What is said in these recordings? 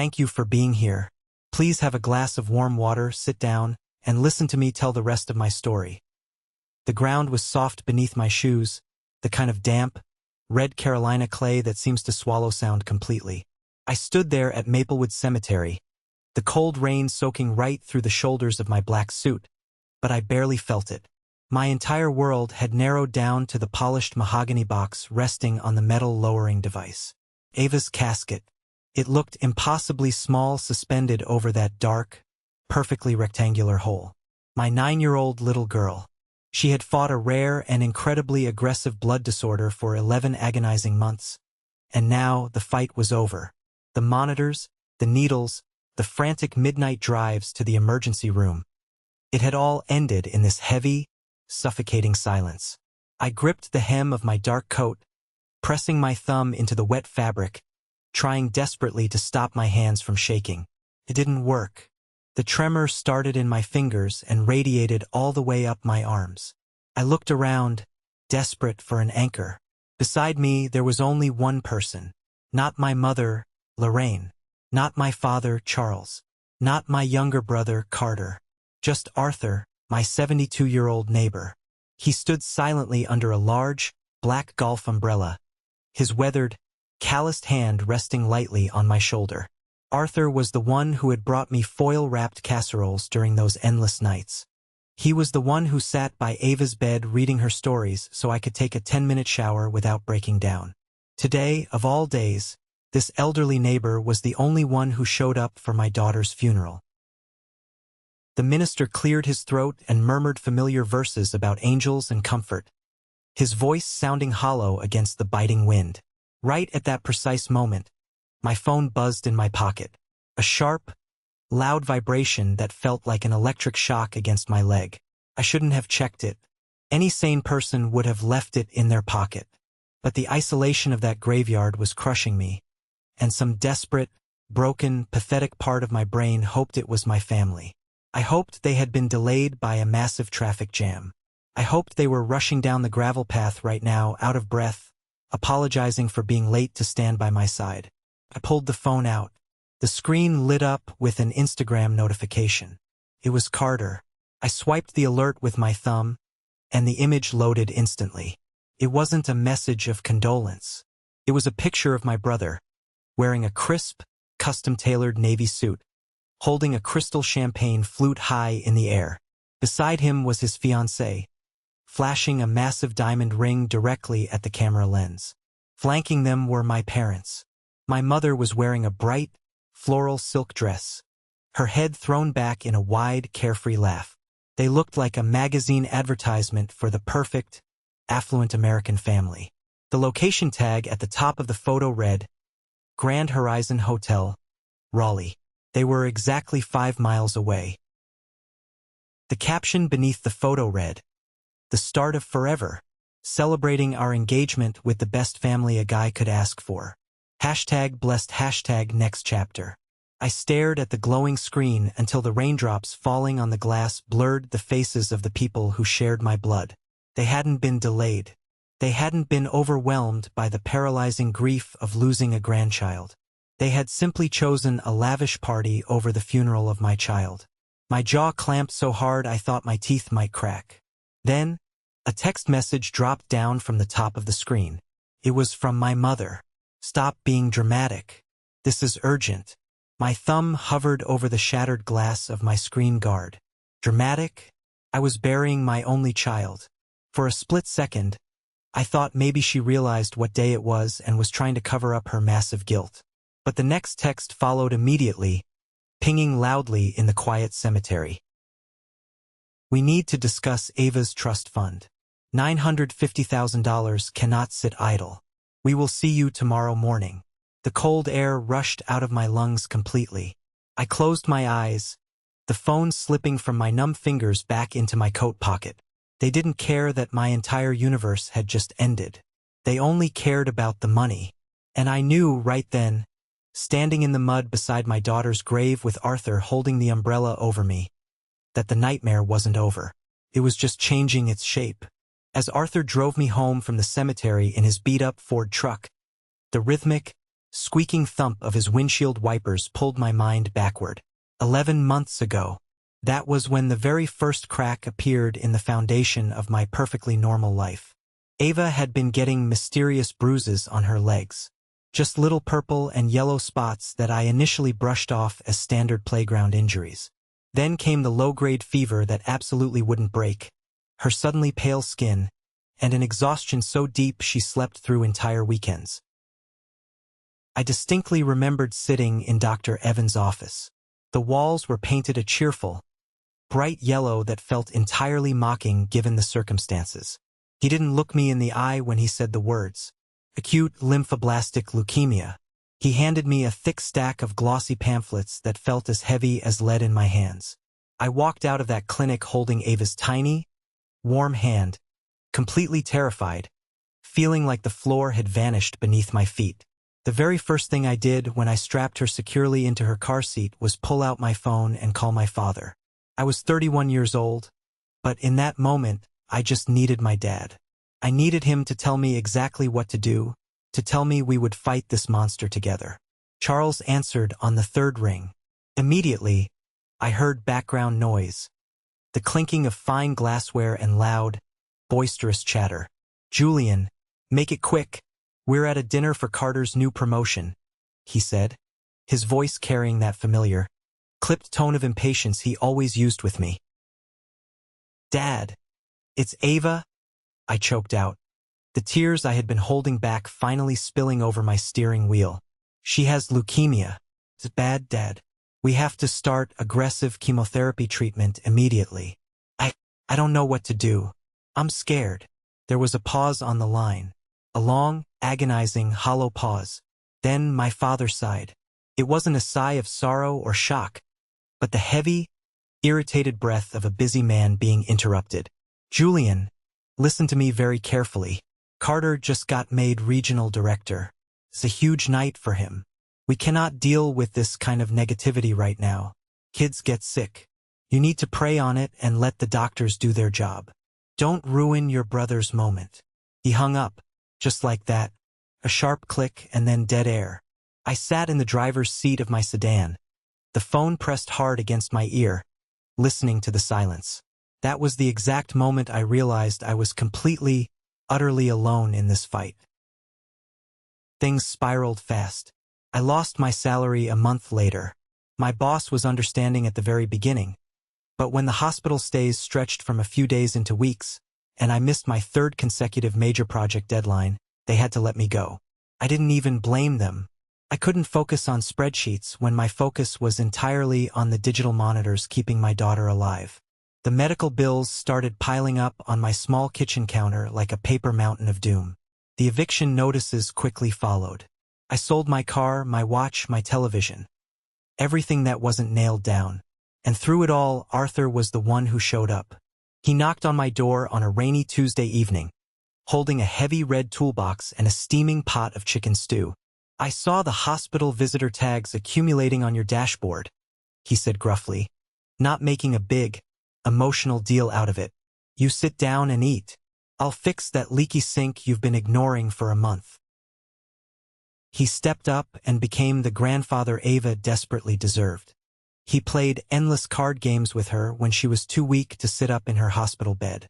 Thank you for being here. Please have a glass of warm water, sit down, and listen to me tell the rest of my story. The ground was soft beneath my shoes, the kind of damp, red Carolina clay that seems to swallow sound completely. I stood there at Maplewood Cemetery, the cold rain soaking right through the shoulders of my black suit, but I barely felt it. My entire world had narrowed down to the polished mahogany box resting on the metal lowering device. Ava's casket. It looked impossibly small suspended over that dark, perfectly rectangular hole. My 9-year-old little girl. She had fought a rare and incredibly aggressive blood disorder for 11 agonizing months. And now the fight was over. The monitors, the needles, the frantic midnight drives to the emergency room. It had all ended in this heavy, suffocating silence. I gripped the hem of my dark coat, pressing my thumb into the wet fabric, trying desperately to stop my hands from shaking. It didn't work. The tremor started in my fingers and radiated all the way up my arms. I looked around, desperate for an anchor. Beside me there was only one person. Not my mother, Lorraine. Not my father, Charles. Not my younger brother, Carter. Just Arthur, my 72-year-old neighbor. He stood silently under a large, black golf umbrella, his weathered, calloused hand resting lightly on my shoulder. Arthur was the one who had brought me foil-wrapped casseroles during those endless nights. He was the one who sat by Ava's bed reading her stories so I could take a 10-minute shower without breaking down. Today, of all days, this elderly neighbor was the only one who showed up for my daughter's funeral. The minister cleared his throat and murmured familiar verses about angels and comfort, his voice sounding hollow against the biting wind. Right at that precise moment, my phone buzzed in my pocket, a sharp, loud vibration that felt like an electric shock against my leg. I shouldn't have checked it. Any sane person would have left it in their pocket. But the isolation of that graveyard was crushing me, and some desperate, broken, pathetic part of my brain hoped it was my family. I hoped they had been delayed by a massive traffic jam. I hoped they were rushing down the gravel path right now, out of breath, apologizing for being late to stand by my side. I pulled the phone out. The screen lit up with an Instagram notification. It was Carter. I swiped the alert with my thumb, and the image loaded instantly. It wasn't a message of condolence. It was a picture of my brother, wearing a crisp, custom-tailored navy suit, holding a crystal champagne flute high in the air. Beside him was his fiancée, flashing a massive diamond ring directly at the camera lens. Flanking them were my parents. My mother was wearing a bright, floral silk dress, her head thrown back in a wide, carefree laugh. They looked like a magazine advertisement for the perfect, affluent American family. The location tag at the top of the photo read, Grand Horizon Hotel, Raleigh. They were exactly 5 miles away. The caption beneath the photo read, The start of forever, celebrating our engagement with the best family a guy could ask for. #blessed #next chapter. I stared at the glowing screen until the raindrops falling on the glass blurred the faces of the people who shared my blood. They hadn't been delayed. They hadn't been overwhelmed by the paralyzing grief of losing a grandchild. They had simply chosen a lavish party over the funeral of my child. My jaw clamped so hard I thought my teeth might crack. Then, a text message dropped down from the top of the screen. It was from my mother. Stop being dramatic. This is urgent. My thumb hovered over the shattered glass of my screen guard. Dramatic? I was burying my only child. For a split second, I thought maybe she realized what day it was and was trying to cover up her massive guilt. But the next text followed immediately, pinging loudly in the quiet cemetery. We need to discuss Ava's trust fund. $950,000 cannot sit idle. We will see you tomorrow morning. The cold air rushed out of my lungs completely. I closed my eyes, the phone slipping from my numb fingers back into my coat pocket. They didn't care that my entire universe had just ended. They only cared about the money. And I knew right then, standing in the mud beside my daughter's grave with Arthur holding the umbrella over me, that the nightmare wasn't over. It was just changing its shape. As Arthur drove me home from the cemetery in his beat-up Ford truck, the rhythmic, squeaking thump of his windshield wipers pulled my mind backward. 11 months ago. That was when the very first crack appeared in the foundation of my perfectly normal life. Ava had been getting mysterious bruises on her legs. Just little purple and yellow spots that I initially brushed off as standard playground injuries. Then came the low-grade fever that absolutely wouldn't break, her suddenly pale skin, and an exhaustion so deep she slept through entire weekends. I distinctly remembered sitting in Dr. Evans' office. The walls were painted a cheerful, bright yellow that felt entirely mocking given the circumstances. He didn't look me in the eye when he said the words, "acute lymphoblastic leukemia." He handed me a thick stack of glossy pamphlets that felt as heavy as lead in my hands. I walked out of that clinic holding Ava's tiny, warm hand, completely terrified, feeling like the floor had vanished beneath my feet. The very first thing I did when I strapped her securely into her car seat was pull out my phone and call my father. I was 31 years old, but in that moment, I just needed my dad. I needed him to tell me exactly what to do, to tell me we would fight this monster together. Charles answered on the third ring. Immediately, I heard background noise, the clinking of fine glassware and loud, boisterous chatter. "Julian, make it quick. We're at a dinner for Carter's new promotion," he said, his voice carrying that familiar, clipped tone of impatience he always used with me. "Dad, it's Ava," I choked out, the tears I had been holding back finally spilling over my steering wheel. "She has leukemia. It's bad, Dad. We have to start aggressive chemotherapy treatment immediately. I don't know what to do. I'm scared." There was a pause on the line. A long, agonizing, hollow pause. Then my father sighed. It wasn't a sigh of sorrow or shock, but the heavy, irritated breath of a busy man being interrupted. "Julian, listen to me very carefully. Carter just got made regional director. It's a huge night for him. We cannot deal with this kind of negativity right now. Kids get sick. You need to pray on it and let the doctors do their job. Don't ruin your brother's moment." He hung up, just like that, a sharp click and then dead air. I sat in the driver's seat of my sedan, the phone pressed hard against my ear, listening to the silence. That was the exact moment I realized I was completely, utterly alone in this fight. Things spiraled fast. I lost my salary a month later. My boss was understanding at the very beginning, but when the hospital stays stretched from a few days into weeks, and I missed my third consecutive major project deadline, they had to let me go. I didn't even blame them. I couldn't focus on spreadsheets when my focus was entirely on the digital monitors keeping my daughter alive. The medical bills started piling up on my small kitchen counter like a paper mountain of doom. The eviction notices quickly followed. I sold my car, my watch, my television. Everything that wasn't nailed down. And through it all, Arthur was the one who showed up. He knocked on my door on a rainy Tuesday evening, holding a heavy red toolbox and a steaming pot of chicken stew. "I saw the hospital visitor tags accumulating on your dashboard," he said gruffly, not making a big, emotional deal out of it. "You sit down and eat. I'll fix that leaky sink you've been ignoring for a month." He stepped up and became the grandfather Ava desperately deserved. He played endless card games with her when she was too weak to sit up in her hospital bed.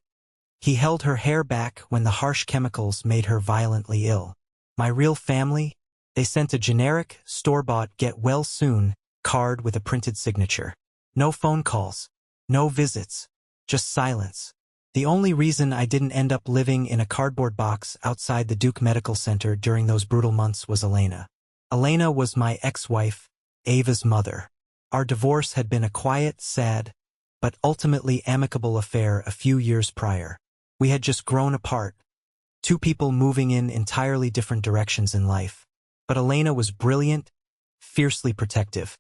He held her hair back when the harsh chemicals made her violently ill. My real family? They sent a generic, store-bought get-well-soon card with a printed signature. No phone calls, no visits, just silence. The only reason I didn't end up living in a cardboard box outside the Duke Medical Center during those brutal months was Elena. Elena was my ex-wife, Ava's mother. Our divorce had been a quiet, sad, but ultimately amicable affair a few years prior. We had just grown apart, two people moving in entirely different directions in life. But Elena was brilliant, fiercely protective,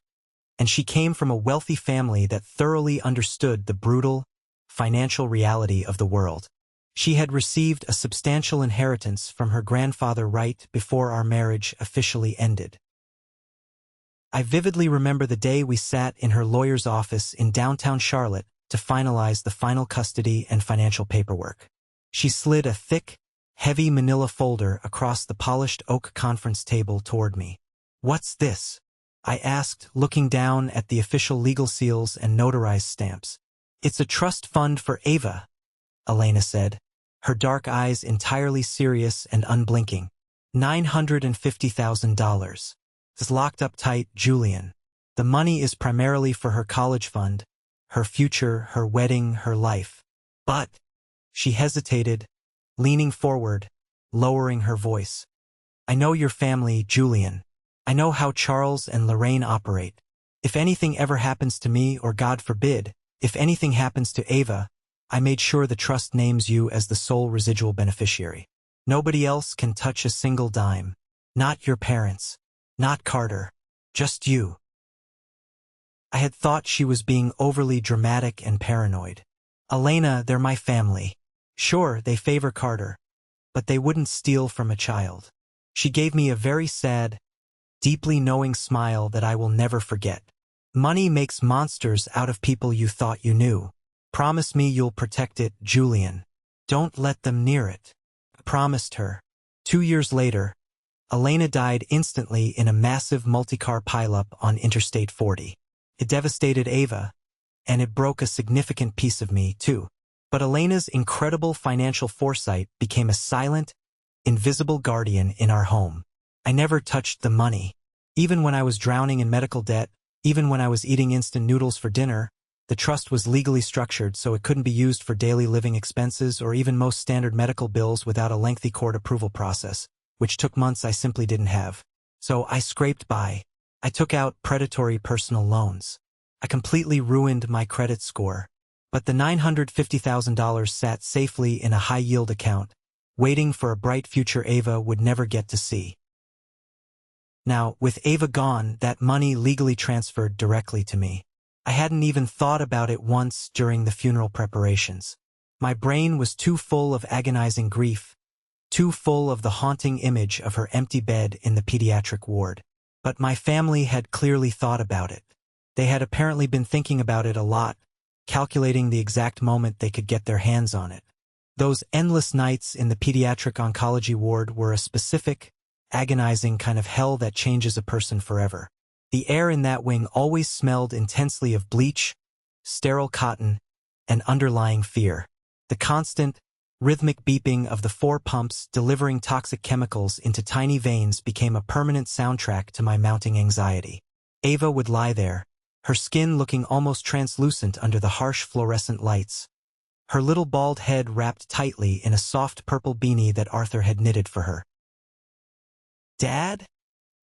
and she came from a wealthy family that thoroughly understood the brutal, financial reality of the world. She had received a substantial inheritance from her grandfather right before our marriage officially ended. I vividly remember the day we sat in her lawyer's office in downtown Charlotte to finalize the final custody and financial paperwork. She slid a thick, heavy manila folder across the polished oak conference table toward me. "What's this?" I asked, looking down at the official legal seals and notarized stamps. "It's a trust fund for Ava," Elena said, her dark eyes entirely serious and unblinking. $950,000. It's locked up tight, Julian. The money is primarily for her college fund, her future, her wedding, her life. But, she hesitated, leaning forward, lowering her voice. "I know your family, Julian. I know how Charles and Lorraine operate. If anything ever happens to me, or God forbid, if anything happens to Ava, I made sure the trust names you as the sole residual beneficiary. Nobody else can touch a single dime. Not your parents. Not Carter. Just you." I had thought she was being overly dramatic and paranoid. "Elena, they're my family. Sure, they favor Carter, but they wouldn't steal from a child." She gave me a very sad, deeply knowing smile that I will never forget. "Money makes monsters out of people you thought you knew. Promise me you'll protect it, Julian. Don't let them near it." I promised her. 2 years later, Elena died instantly in a massive multi-car pileup on Interstate 40. It devastated Ava, and it broke a significant piece of me, too. But Elena's incredible financial foresight became a silent, invisible guardian in our home. I never touched the money. Even when I was drowning in medical debt, even when I was eating instant noodles for dinner, the trust was legally structured so it couldn't be used for daily living expenses or even most standard medical bills without a lengthy court approval process, which took months I simply didn't have. So I scraped by. I took out predatory personal loans. I completely ruined my credit score. But the $950,000 sat safely in a high-yield account, waiting for a bright future Ava would never get to see. Now, with Ava gone, that money legally transferred directly to me. I hadn't even thought about it once during the funeral preparations. My brain was too full of agonizing grief, too full of the haunting image of her empty bed in the pediatric ward. But my family had clearly thought about it. They had apparently been thinking about it a lot, calculating the exact moment they could get their hands on it. Those endless nights in the pediatric oncology ward were a specific, agonizing kind of hell that changes a person forever. The air in that wing always smelled intensely of bleach, sterile cotton, and underlying fear. The constant, rhythmic beeping of the 4 pumps delivering toxic chemicals into tiny veins became a permanent soundtrack to my mounting anxiety. Ava would lie there, her skin looking almost translucent under the harsh fluorescent lights. Her little bald head wrapped tightly in a soft purple beanie that Arthur had knitted for her. "Dad?"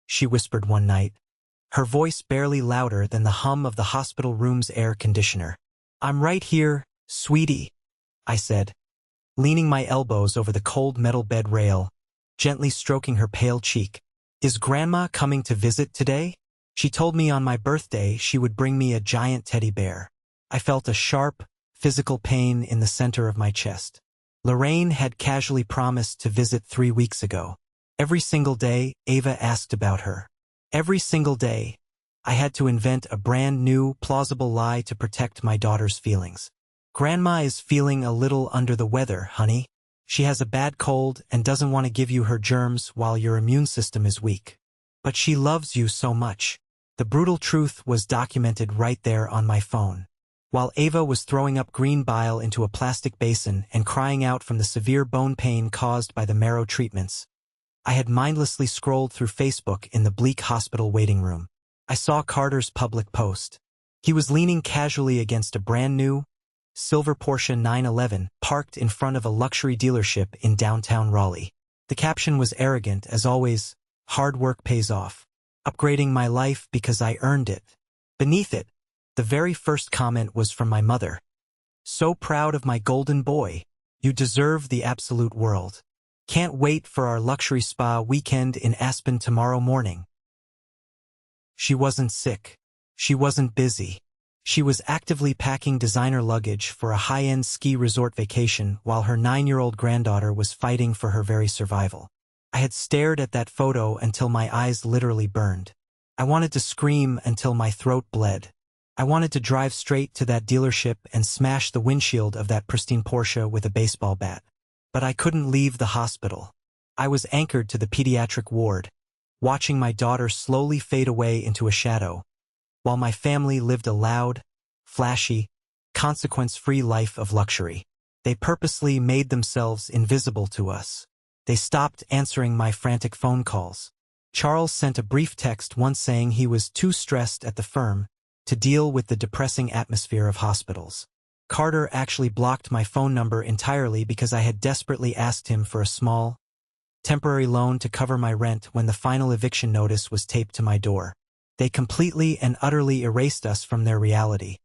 she whispered one night, her voice barely louder than the hum of the hospital room's air conditioner. "I'm right here, sweetie," I said, leaning my elbows over the cold metal bed rail, gently stroking her pale cheek. "Is Grandma coming to visit today? She told me on my birthday she would bring me a giant teddy bear." I felt a sharp, physical pain in the center of my chest. Lorraine had casually promised to visit 3 weeks ago. Every single day, Ava asked about her. Every single day, I had to invent a brand new, plausible lie to protect my daughter's feelings. "Grandma is feeling a little under the weather, honey. She has a bad cold and doesn't want to give you her germs while your immune system is weak. But she loves you so much." The brutal truth was documented right there on my phone. While Ava was throwing up green bile into a plastic basin and crying out from the severe bone pain caused by the marrow treatments, I had mindlessly scrolled through Facebook in the bleak hospital waiting room. I saw Carter's public post. He was leaning casually against a brand new, silver Porsche 911 parked in front of a luxury dealership in downtown Raleigh. The caption was arrogant, as always, "Hard work pays off. Upgrading my life because I earned it." Beneath it, the very first comment was from my mother. "So proud of my golden boy. You deserve the absolute world. Can't wait for our luxury spa weekend in Aspen tomorrow morning." She wasn't sick. She wasn't busy. She was actively packing designer luggage for a high-end ski resort vacation while her 9-year-old granddaughter was fighting for her very survival. I had stared at that photo until my eyes literally burned. I wanted to scream until my throat bled. I wanted to drive straight to that dealership and smash the windshield of that pristine Porsche with a baseball bat. But I couldn't leave the hospital. I was anchored to the pediatric ward, watching my daughter slowly fade away into a shadow, while my family lived a loud, flashy, consequence-free life of luxury. They purposely made themselves invisible to us. They stopped answering my frantic phone calls. Charles sent a brief text once saying he was too stressed at the firm to deal with the depressing atmosphere of hospitals. Carter actually blocked my phone number entirely because I had desperately asked him for a small, temporary loan to cover my rent when the final eviction notice was taped to my door. They completely and utterly erased us from their reality,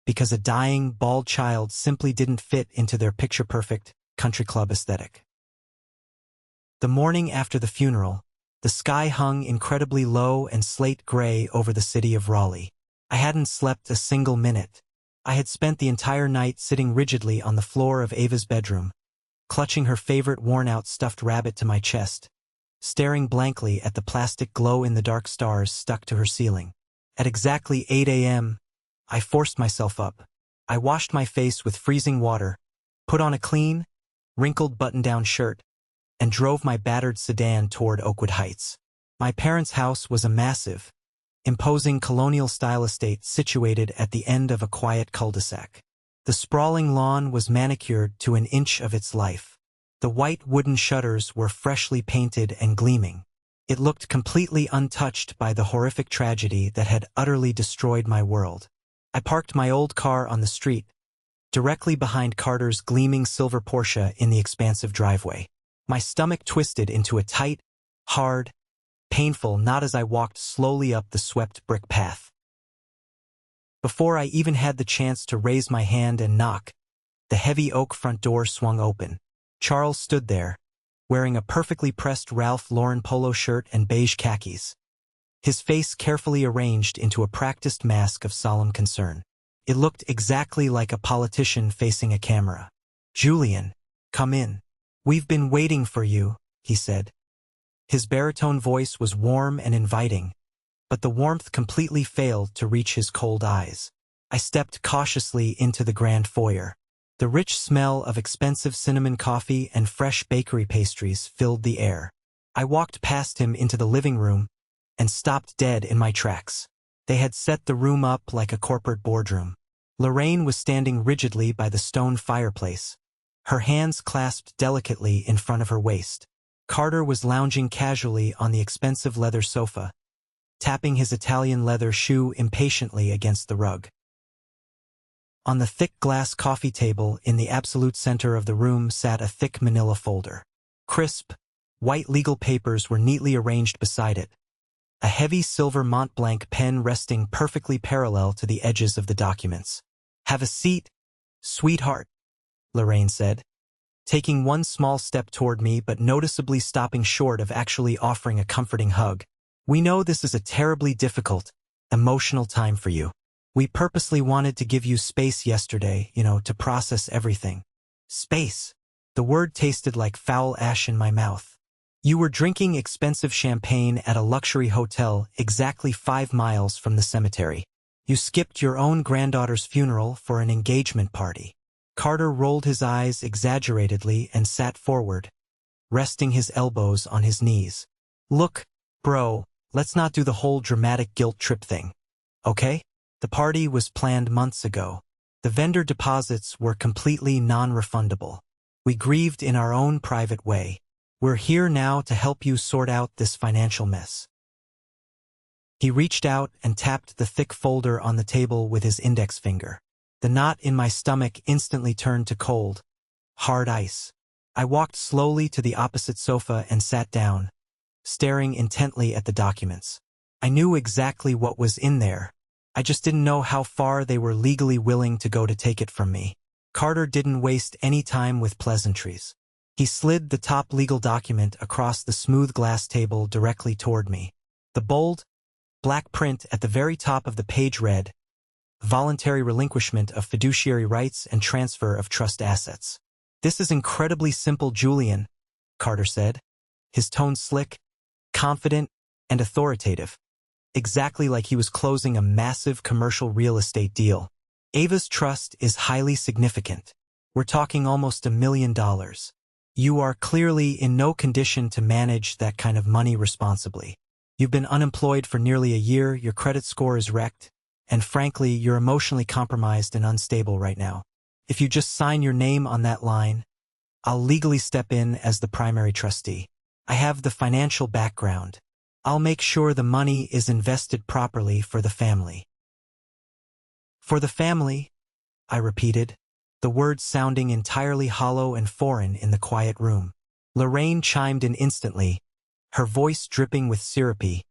because a dying, bald child simply didn't fit into their picture-perfect country club aesthetic. The morning after the funeral, the sky hung incredibly low and slate gray over the city of Raleigh. I hadn't slept a single minute. I had spent the entire night sitting rigidly on the floor of Ava's bedroom, clutching her favorite worn-out stuffed rabbit to my chest, staring blankly at the plastic glow-in-the-dark stars stuck to her ceiling. At exactly 8 a.m., I forced myself up. I washed my face with freezing water, put on a clean, wrinkled button-down shirt, and drove my battered sedan toward Oakwood Heights. My parents' house was a massive, imposing colonial-style estate situated at the end of a quiet cul-de-sac. The sprawling lawn was manicured to an inch of its life. The white wooden shutters were freshly painted and gleaming. It looked completely untouched by the horrific tragedy that had utterly destroyed my world. I parked my old car on the street, directly behind Carter's gleaming silver Porsche in the expansive driveway. My stomach twisted into a tight, hard, painful knot as I walked slowly up the swept brick path. Before I even had the chance to raise my hand and knock, the heavy oak front door swung open. Charles stood there, wearing a perfectly pressed Ralph Lauren polo shirt and beige khakis, his face carefully arranged into a practiced mask of solemn concern. It looked exactly like a politician facing a camera. "Julian, come in. We've been waiting for you," he said. His baritone voice was warm and inviting, but the warmth completely failed to reach his cold eyes. I stepped cautiously into the grand foyer. The rich smell of expensive cinnamon coffee and fresh bakery pastries filled the air. I walked past him into the living room and stopped dead in my tracks. They had set the room up like a corporate boardroom. Lorraine was standing rigidly by the stone fireplace, her hands clasped delicately in front of her waist. Carter was lounging casually on the expensive leather sofa, tapping his Italian leather shoe impatiently against the rug. On the thick glass coffee table in the absolute center of the room sat a thick manila folder. Crisp, white legal papers were neatly arranged beside it, a heavy silver Montblanc pen resting perfectly parallel to the edges of the documents. "Have a seat, sweetheart," Lorraine said, taking one small step toward me but noticeably stopping short of actually offering a comforting hug. "We know this is a terribly difficult, emotional time for you. We purposely wanted to give you space yesterday, to process everything." Space. The word tasted like foul ash in my mouth. You were drinking expensive champagne at a luxury hotel exactly 5 miles from the cemetery. You skipped your own granddaughter's funeral for an engagement party. Carter rolled his eyes exaggeratedly and sat forward, resting his elbows on his knees. "Look, bro, let's not do the whole dramatic guilt trip thing, okay? The party was planned months ago. The vendor deposits were completely non-refundable. We grieved in our own private way. We're here now to help you sort out this financial mess." He reached out and tapped the thick folder on the table with his index finger. The knot in my stomach instantly turned to cold, hard ice. I walked slowly to the opposite sofa and sat down, staring intently at the documents. I knew exactly what was in there. I just didn't know how far they were legally willing to go to take it from me. Carter didn't waste any time with pleasantries. He slid the top legal document across the smooth glass table directly toward me. The bold, black print at the very top of the page read, "Voluntary relinquishment of fiduciary rights and transfer of trust assets." "This is incredibly simple, Julian," Carter said, his tone slick, confident, and authoritative, exactly like he was closing a massive commercial real estate deal. "Ava's trust is highly significant. We're talking almost $1 million. You are clearly in no condition to manage that kind of money responsibly. You've been unemployed for nearly a year, your credit score is wrecked, and frankly, you're emotionally compromised and unstable right now. If you just sign your name on that line, I'll legally step in as the primary trustee. I have the financial background. I'll make sure the money is invested properly for the family. For the family, I repeated, the words sounding entirely hollow and foreign in the quiet room. Lorraine chimed in instantly, her voice dripping with syrupy,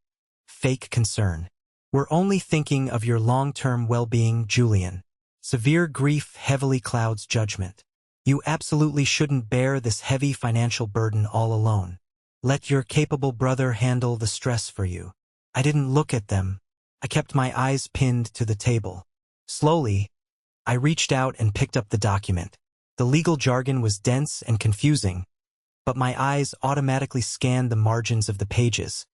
fake concern. We're only thinking of your long-term well-being, Julian. Severe grief heavily clouds judgment. You absolutely shouldn't bear this heavy financial burden all alone. Let your capable brother handle the stress for you. I didn't look at them. I kept my eyes pinned to the table. Slowly, I reached out and picked up the document. The legal jargon was dense and confusing, but my eyes automatically scanned the margins of the pages,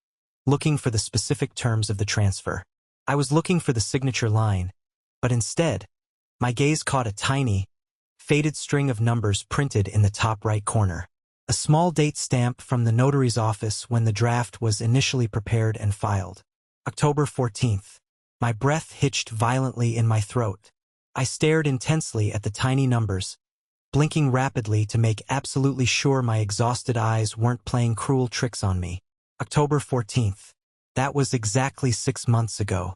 looking for the specific terms of the transfer. I was looking for the signature line, but instead, my gaze caught a tiny, faded string of numbers printed in the top right corner. A small date stamp from the notary's office when the draft was initially prepared and filed. October 14th. My breath hitched violently in my throat. I stared intensely at the tiny numbers, blinking rapidly to make absolutely sure my exhausted eyes weren't playing cruel tricks on me. October 14th. That was exactly 6 months ago.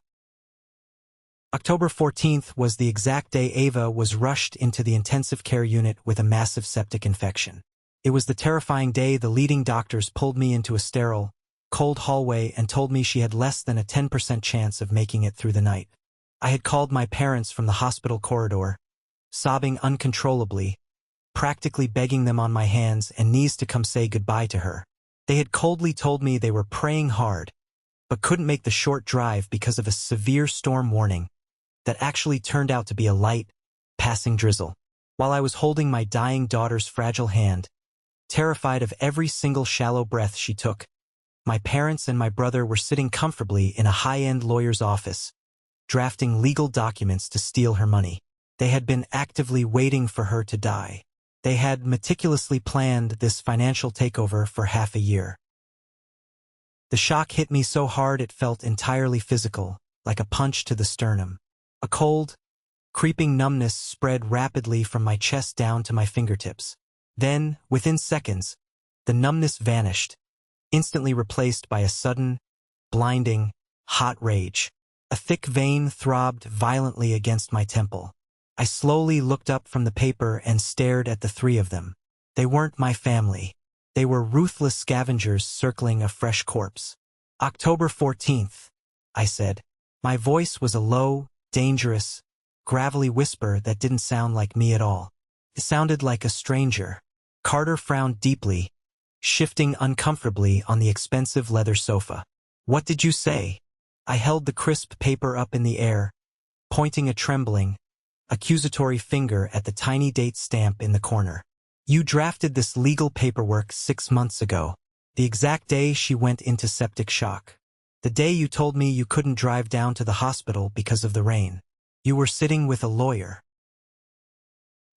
October 14th was the exact day Ava was rushed into the intensive care unit with a massive septic infection. It was the terrifying day the leading doctors pulled me into a sterile, cold hallway and told me she had less than a 10% chance of making it through the night. I had called my parents from the hospital corridor, sobbing uncontrollably, practically begging them on my hands and knees to come say goodbye to her. They had coldly told me they were praying hard, but couldn't make the short drive because of a severe storm warning that actually turned out to be a light, passing drizzle. While I was holding my dying daughter's fragile hand, terrified of every single shallow breath she took, my parents and my brother were sitting comfortably in a high-end lawyer's office, drafting legal documents to steal her money. They had been actively waiting for her to die. They had meticulously planned this financial takeover for half a year. The shock hit me so hard it felt entirely physical, like a punch to the sternum. A cold, creeping numbness spread rapidly from my chest down to my fingertips. Then, within seconds, the numbness vanished, instantly replaced by a sudden, blinding, hot rage. A thick vein throbbed violently against my temple. I slowly looked up from the paper and stared at the three of them. They weren't my family. They were ruthless scavengers circling a fresh corpse. October 14th, I said. My voice was a low, dangerous, gravelly whisper that didn't sound like me at all. It sounded like a stranger. Carter frowned deeply, shifting uncomfortably on the expensive leather sofa. What did you say? I held the crisp paper up in the air, pointing a trembling, accusatory finger at the tiny date stamp in the corner. You drafted this legal paperwork 6 months ago, the exact day she went into septic shock. The day you told me you couldn't drive down to the hospital because of the rain. You were sitting with a lawyer.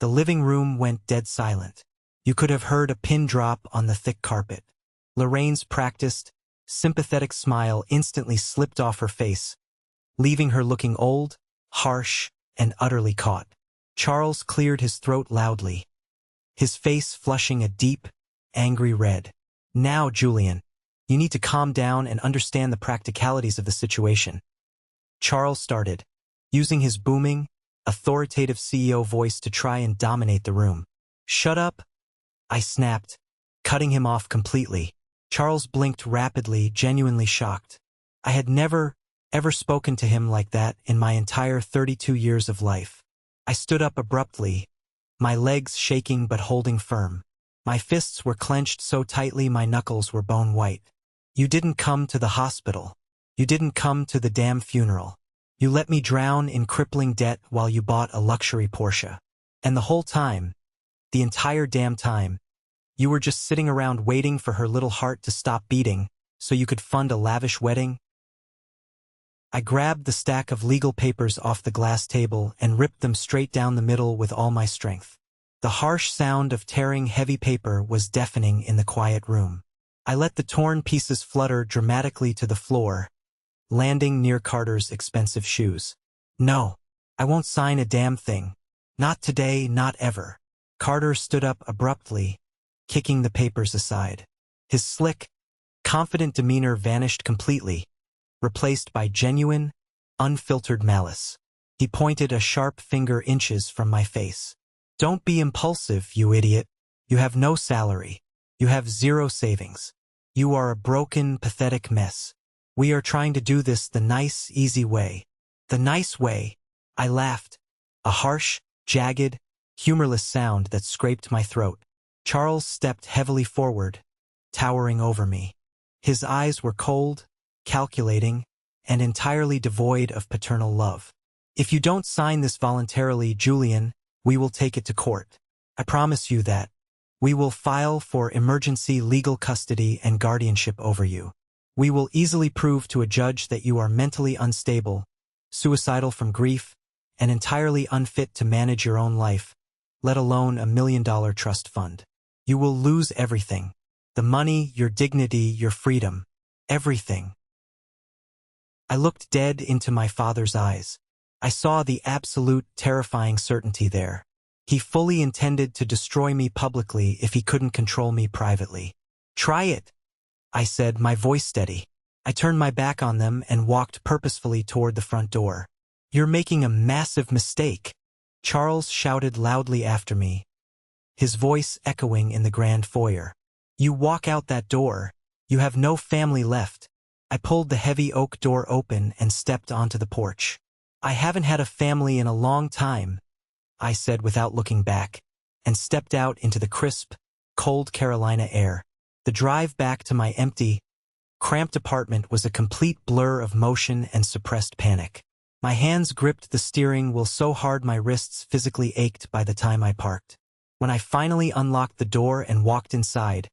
The living room went dead silent. You could have heard a pin drop on the thick carpet. Lorraine's practiced, sympathetic smile instantly slipped off her face, leaving her looking old, harsh, and utterly caught. Charles cleared his throat loudly, his face flushing a deep, angry red. Now, Julian, you need to calm down and understand the practicalities of the situation. Charles started, using his booming, authoritative CEO voice to try and dominate the room. Shut up, I snapped, cutting him off completely. Charles blinked rapidly, genuinely shocked. I had never, ever spoken to him like that in my entire 32 years of life. I stood up abruptly, my legs shaking but holding firm. My fists were clenched so tightly my knuckles were bone white. You didn't come to the hospital. You didn't come to the damn funeral. You let me drown in crippling debt while you bought a luxury Porsche. And the whole time, the entire damn time, you were just sitting around waiting for her little heart to stop beating so you could fund a lavish wedding. I grabbed the stack of legal papers off the glass table and ripped them straight down the middle with all my strength. The harsh sound of tearing heavy paper was deafening in the quiet room. I let the torn pieces flutter dramatically to the floor, landing near Carter's expensive shoes. No, I won't sign a damn thing. Not today, not ever. Carter stood up abruptly, kicking the papers aside. His slick, confident demeanor vanished completely, replaced by genuine, unfiltered malice. He pointed a sharp finger inches from my face. Don't be impulsive, you idiot. You have no salary. You have zero savings. You are a broken, pathetic mess. We are trying to do this the nice, easy way. The nice way. I laughed. A harsh, jagged, humorless sound that scraped my throat. Charles stepped heavily forward, towering over me. His eyes were cold, calculating, and entirely devoid of paternal love. If you don't sign this voluntarily, Julian, we will take it to court. I promise you that. We will file for emergency legal custody and guardianship over you. We will easily prove to a judge that you are mentally unstable, suicidal from grief, and entirely unfit to manage your own life, let alone $1 million trust fund. You will lose everything. The money, your dignity, your freedom. Everything. I looked dead into my father's eyes. I saw the absolute, terrifying certainty there. He fully intended to destroy me publicly if he couldn't control me privately. Try it, I said, my voice steady. I turned my back on them and walked purposefully toward the front door. You're making a massive mistake, Charles shouted loudly after me, his voice echoing in the grand foyer. You walk out that door, you have no family left. I pulled the heavy oak door open and stepped onto the porch. I haven't had a family in a long time, I said without looking back, and stepped out into the crisp, cold Carolina air. The drive back to my empty, cramped apartment was a complete blur of motion and suppressed panic. My hands gripped the steering wheel so hard my wrists physically ached by the time I parked. When I finally unlocked the door and walked inside,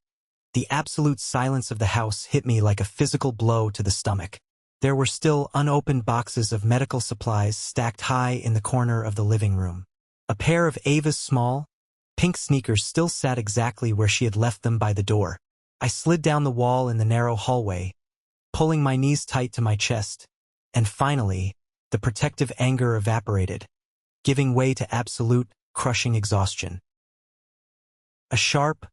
the absolute silence of the house hit me like a physical blow to the stomach. There were still unopened boxes of medical supplies stacked high in the corner of the living room. A pair of Ava's small, pink sneakers still sat exactly where she had left them by the door. I slid down the wall in the narrow hallway, pulling my knees tight to my chest, and finally, the protective anger evaporated, giving way to absolute, crushing exhaustion. A sharp,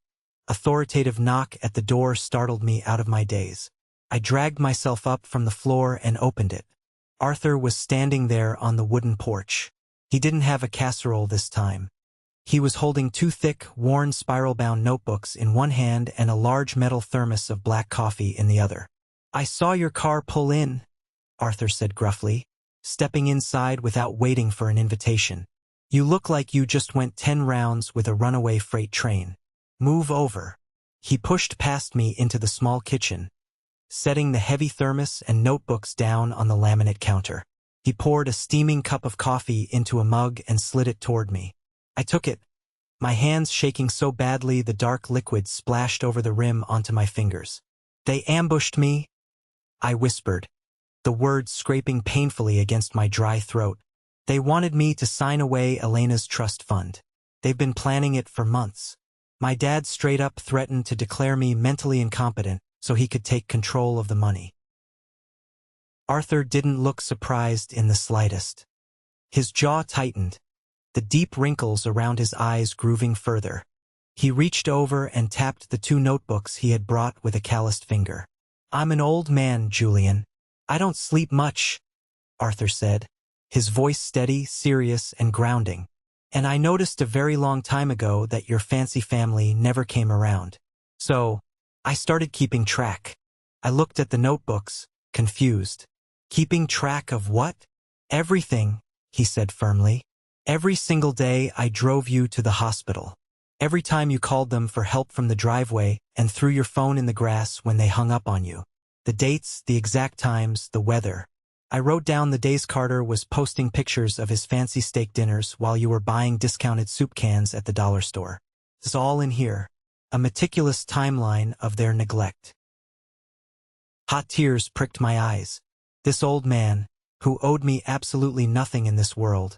authoritative knock at the door startled me out of my daze. I dragged myself up from the floor and opened it. Arthur was standing there on the wooden porch. He didn't have a casserole this time. He was holding two thick, worn spiral-bound notebooks in one hand and a large metal thermos of black coffee in the other. I saw your car pull in, Arthur said gruffly, stepping inside without waiting for an invitation. You look like you just went 10 rounds with a runaway freight train. Move over. He pushed past me into the small kitchen, setting the heavy thermos and notebooks down on the laminate counter. He poured a steaming cup of coffee into a mug and slid it toward me. I took it, my hands shaking so badly the dark liquid splashed over the rim onto my fingers. They ambushed me, I whispered, the words scraping painfully against my dry throat. They wanted me to sign away Elena's trust fund. They've been planning it for months. My dad straight up threatened to declare me mentally incompetent so he could take control of the money. Arthur didn't look surprised in the slightest. His jaw tightened, the deep wrinkles around his eyes grooving further. He reached over and tapped the 2 notebooks he had brought with a calloused finger. I'm an old man, Julian. I don't sleep much, Arthur said, his voice steady, serious, and grounding. And I noticed a very long time ago that your fancy family never came around. So, I started keeping track. I looked at the notebooks, confused. Keeping track of what? Everything, he said firmly. Every single day I drove you to the hospital. Every time you called them for help from the driveway and threw your phone in the grass when they hung up on you. The dates, the exact times, the weather. I wrote down the days Carter was posting pictures of his fancy steak dinners while you were buying discounted soup cans at the dollar store. It's all in here. A meticulous timeline of their neglect. Hot tears pricked my eyes. This old man, who owed me absolutely nothing in this world,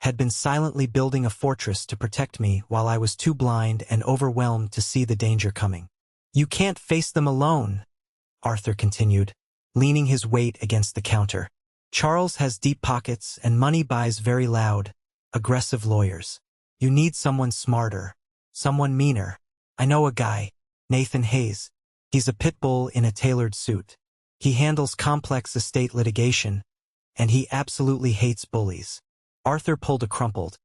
had been silently building a fortress to protect me while I was too blind and overwhelmed to see the danger coming. You can't face them alone, Arthur continued, leaning his weight against the counter. Charles has deep pockets and money buys very loud, aggressive lawyers. You need someone smarter, someone meaner. I know a guy, Nathan Hayes. He's a pit bull in a tailored suit. He handles complex estate litigation, and he absolutely hates bullies. Arthur pulled a crumpled,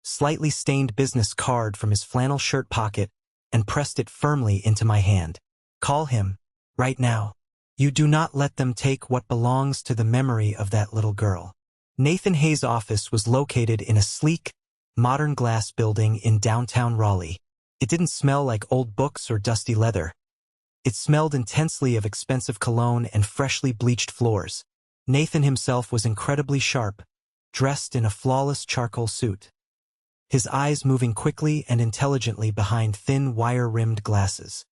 slightly stained business card from his flannel shirt pocket and pressed it firmly into my hand. Call him, right now. You do not let them take what belongs to the memory of that little girl. Nathan Hayes' office was located in a sleek, modern glass building in downtown Raleigh. It didn't smell like old books or dusty leather. It smelled intensely of expensive cologne and freshly bleached floors. Nathan himself was incredibly sharp, dressed in a flawless charcoal suit, his eyes moving quickly and intelligently behind thin wire-rimmed glasses.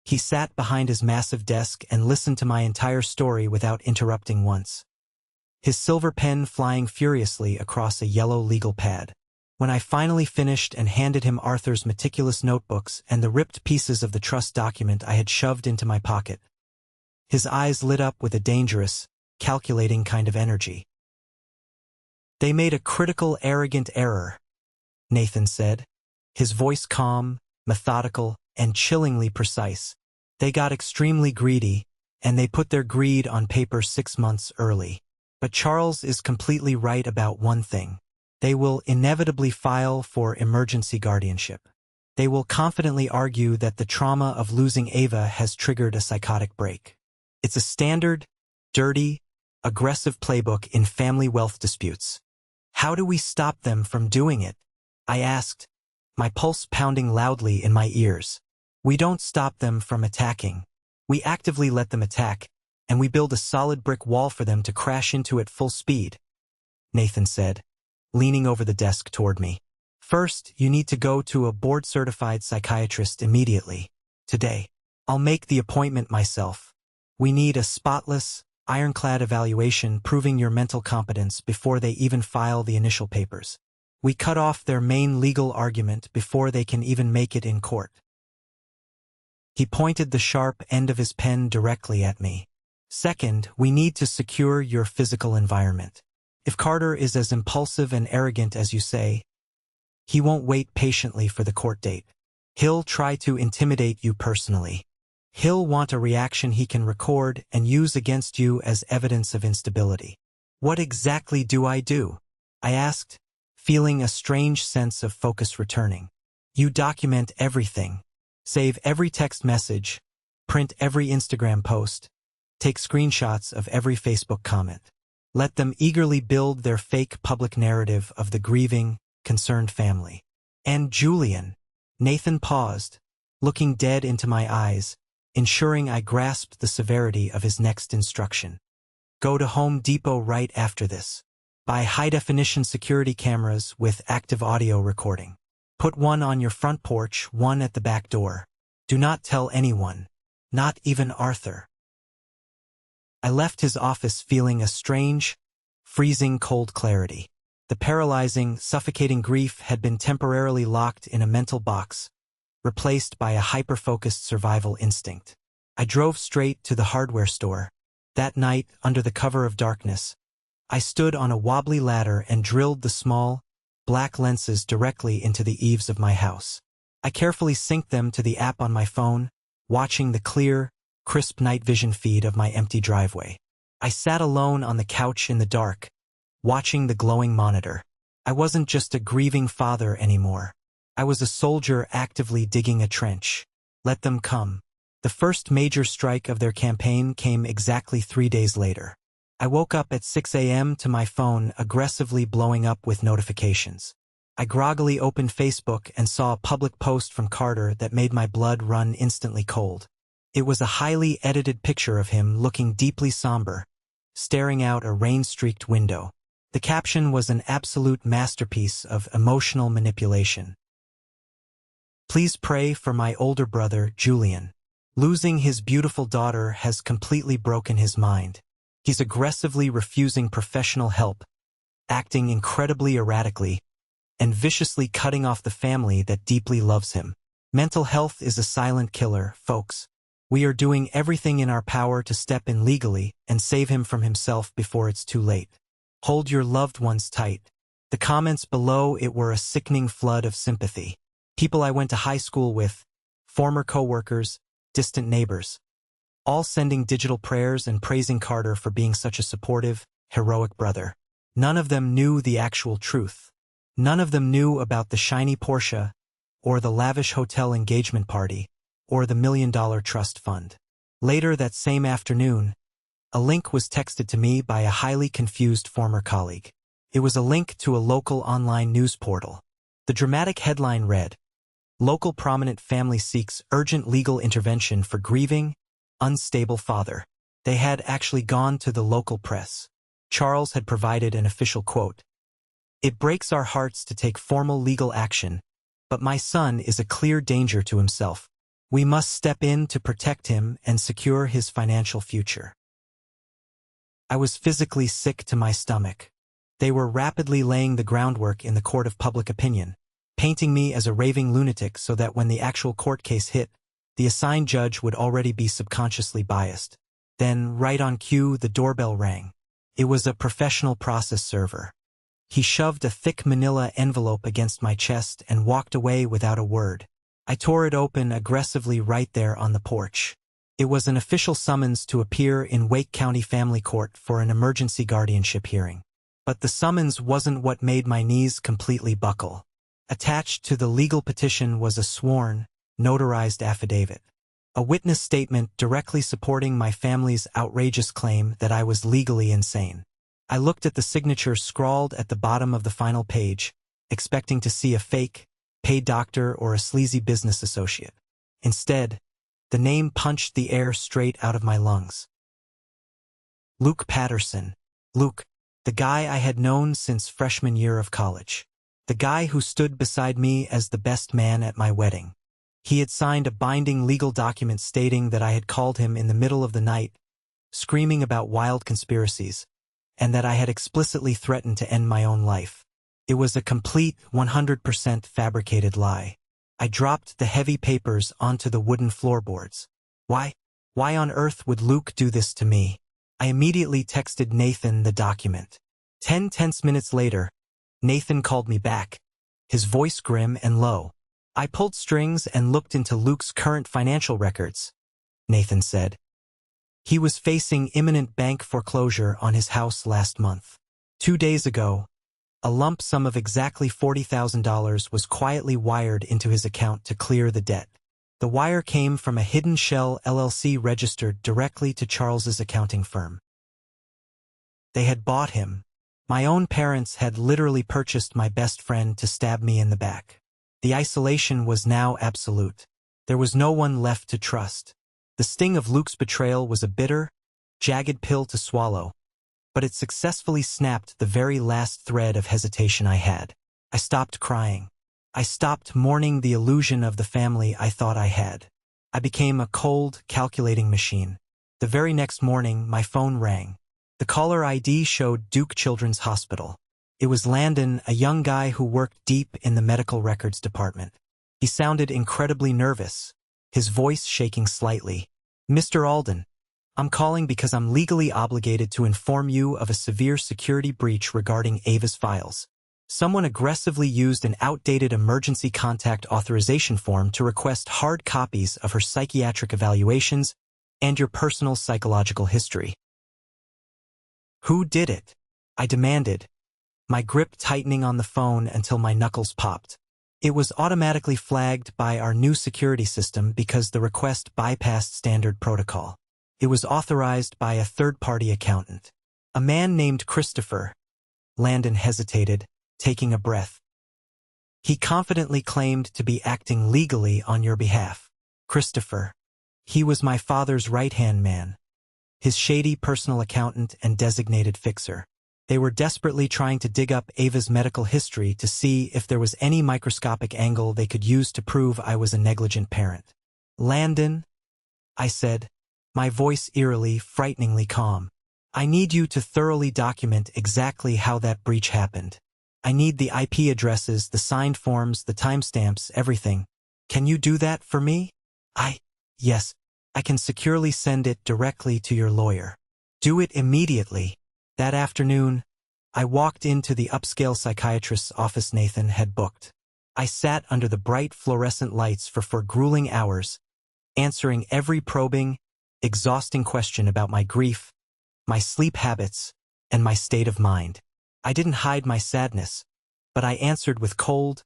He sat behind his massive desk and listened to my entire story without interrupting once, his silver pen flying furiously across a yellow legal pad. When I finally finished and handed him Arthur's meticulous notebooks and the ripped pieces of the trust document I had shoved into my pocket, his eyes lit up with a dangerous, calculating kind of energy. They made a critical, arrogant error, Nathan said, his voice calm, methodical, and chillingly precise. They got extremely greedy, and they put their greed on paper 6 months early. But Charles is completely right about one thing. They will inevitably file for emergency guardianship. They will confidently argue that the trauma of losing Ava has triggered a psychotic break. It's a standard, dirty, aggressive playbook in family wealth disputes. How do we stop them from doing it? I asked, my pulse pounding loudly in my ears. We don't stop them from attacking. We actively let them attack, and we build a solid brick wall for them to crash into at full speed, Nathan said, leaning over the desk toward me. First, you need to go to a board-certified psychiatrist immediately. Today. I'll make the appointment myself. We need a spotless, ironclad evaluation proving your mental competence before they even file the initial papers. We cut off their main legal argument before they can even make it in court. He pointed the sharp end of his pen directly at me. Second, we need to secure your physical environment. If Carter is as impulsive and arrogant as you say, he won't wait patiently for the court date. He'll try to intimidate you personally. He'll want a reaction he can record and use against you as evidence of instability. What exactly do? I asked, feeling a strange sense of focus returning. You document everything. Save every text message, print every Instagram post, take screenshots of every Facebook comment. Let them eagerly build their fake public narrative of the grieving, concerned family. And Julian. Nathan paused, looking dead into my eyes, ensuring I grasped the severity of his next instruction. Go to Home Depot right after this. Buy high-definition security cameras with active audio recording. Put one on your front porch, one at the back door. Do not tell anyone, not even Arthur. I left his office feeling a strange, freezing cold clarity. The paralyzing, suffocating grief had been temporarily locked in a mental box, replaced by a hyper-focused survival instinct. I drove straight to the hardware store. That night, under the cover of darkness, I stood on a wobbly ladder and drilled the small, black lenses directly into the eaves of my house. I carefully synced them to the app on my phone, watching the clear, crisp night vision feed of my empty driveway. I sat alone on the couch in the dark, watching the glowing monitor. I wasn't just a grieving father anymore. I was a soldier actively digging a trench. Let them come. The first major strike of their campaign came exactly 3 days later. I woke up at 6 a.m. to my phone aggressively blowing up with notifications. I groggily opened Facebook and saw a public post from Carter that made my blood run instantly cold. It was a highly edited picture of him looking deeply somber, staring out a rain-streaked window. The caption was an absolute masterpiece of emotional manipulation. Please pray for my older brother, Julian. Losing his beautiful daughter has completely broken his mind. He's aggressively refusing professional help, acting incredibly erratically, and viciously cutting off the family that deeply loves him. Mental health is a silent killer, folks. We are doing everything in our power to step in legally and save him from himself before it's too late. Hold your loved ones tight. The comments below it were a sickening flood of sympathy. People I went to high school with, former co-workers, distant neighbors, all sending digital prayers and praising Carter for being such a supportive, heroic brother. None of them knew the actual truth. None of them knew about the shiny Porsche, or the lavish hotel engagement party, or the $1 million trust fund. Later that same afternoon, a link was texted to me by a highly confused former colleague. It was a link to a local online news portal. The dramatic headline read, "Local prominent family seeks urgent legal intervention for grieving, unstable father." They had actually gone to the local press. Charles had provided an official quote. "It breaks our hearts to take formal legal action, but my son is a clear danger to himself. We must step in to protect him and secure his financial future." I was physically sick to my stomach. They were rapidly laying the groundwork in the court of public opinion, painting me as a raving lunatic so that when the actual court case hit, the assigned judge would already be subconsciously biased. Then, right on cue, the doorbell rang. It was a professional process server. He shoved a thick manila envelope against my chest and walked away without a word. I tore it open aggressively right there on the porch. It was an official summons to appear in Wake County Family Court for an emergency guardianship hearing. But the summons wasn't what made my knees completely buckle. Attached to the legal petition was a sworn, notarized affidavit. A witness statement directly supporting my family's outrageous claim that I was legally insane. I looked at the signature scrawled at the bottom of the final page, expecting to see a fake, paid doctor or a sleazy business associate. Instead, the name punched the air straight out of my lungs. Luke Patterson. Luke, the guy I had known since freshman year of college. The guy who stood beside me as the best man at my wedding. He had signed a binding legal document stating that I had called him in the middle of the night, screaming about wild conspiracies, and that I had explicitly threatened to end my own life. It was a complete 100% fabricated lie. I dropped the heavy papers onto the wooden floorboards. Why on earth would Luke do this to me? I immediately texted Nathan the document. 10 tense minutes later, Nathan called me back, his voice grim and low. "I pulled strings and looked into Luke's current financial records," Nathan said. "He was facing imminent bank foreclosure on his house last month. 2 days ago, a lump sum of exactly $40,000 was quietly wired into his account to clear the debt. The wire came from a Hidden Shell LLC registered directly to Charles's accounting firm. They had bought him. My own parents had literally purchased my best friend to stab me in the back. The isolation was now absolute. There was no one left to trust. The sting of Luke's betrayal was a bitter, jagged pill to swallow, but it successfully snapped the very last thread of hesitation I had. I stopped crying. I stopped mourning the illusion of the family I thought I had. I became a cold, calculating machine. The very next morning, my phone rang. The caller ID showed Duke Children's Hospital. It was Landon, a young guy who worked deep in the medical records department. He sounded incredibly nervous, his voice shaking slightly. "Mr. Alden, I'm calling because I'm legally obligated to inform you of a severe security breach regarding Ava's files. Someone aggressively used an outdated emergency contact authorization form to request hard copies of her psychiatric evaluations and your personal psychological history." "Who did it?" I demanded, my grip tightening on the phone until my knuckles popped. It was automatically flagged by our new security system because the request bypassed standard protocol. It was authorized by a third-party accountant. "A man named Christopher." Landon hesitated, taking a breath. "He confidently claimed to be acting legally on your behalf." Christopher. He was my father's right-hand man, his shady personal accountant and designated fixer. They were desperately trying to dig up Ava's medical history to see if there was any microscopic angle they could use to prove I was a negligent parent. "Landon," I said, my voice eerily, frighteningly calm. "I need you to thoroughly document exactly how that breach happened. I need the IP addresses, the signed forms, the timestamps, everything. Can you do that for me?" Yes, I can securely send it directly to your lawyer. Do it immediately. That afternoon, I walked into the upscale psychiatrist's office Nathan had booked. I sat under the bright fluorescent lights for 4 grueling hours, answering every probing, exhausting question about my grief, my sleep habits, and my state of mind. I didn't hide my sadness, but I answered with cold,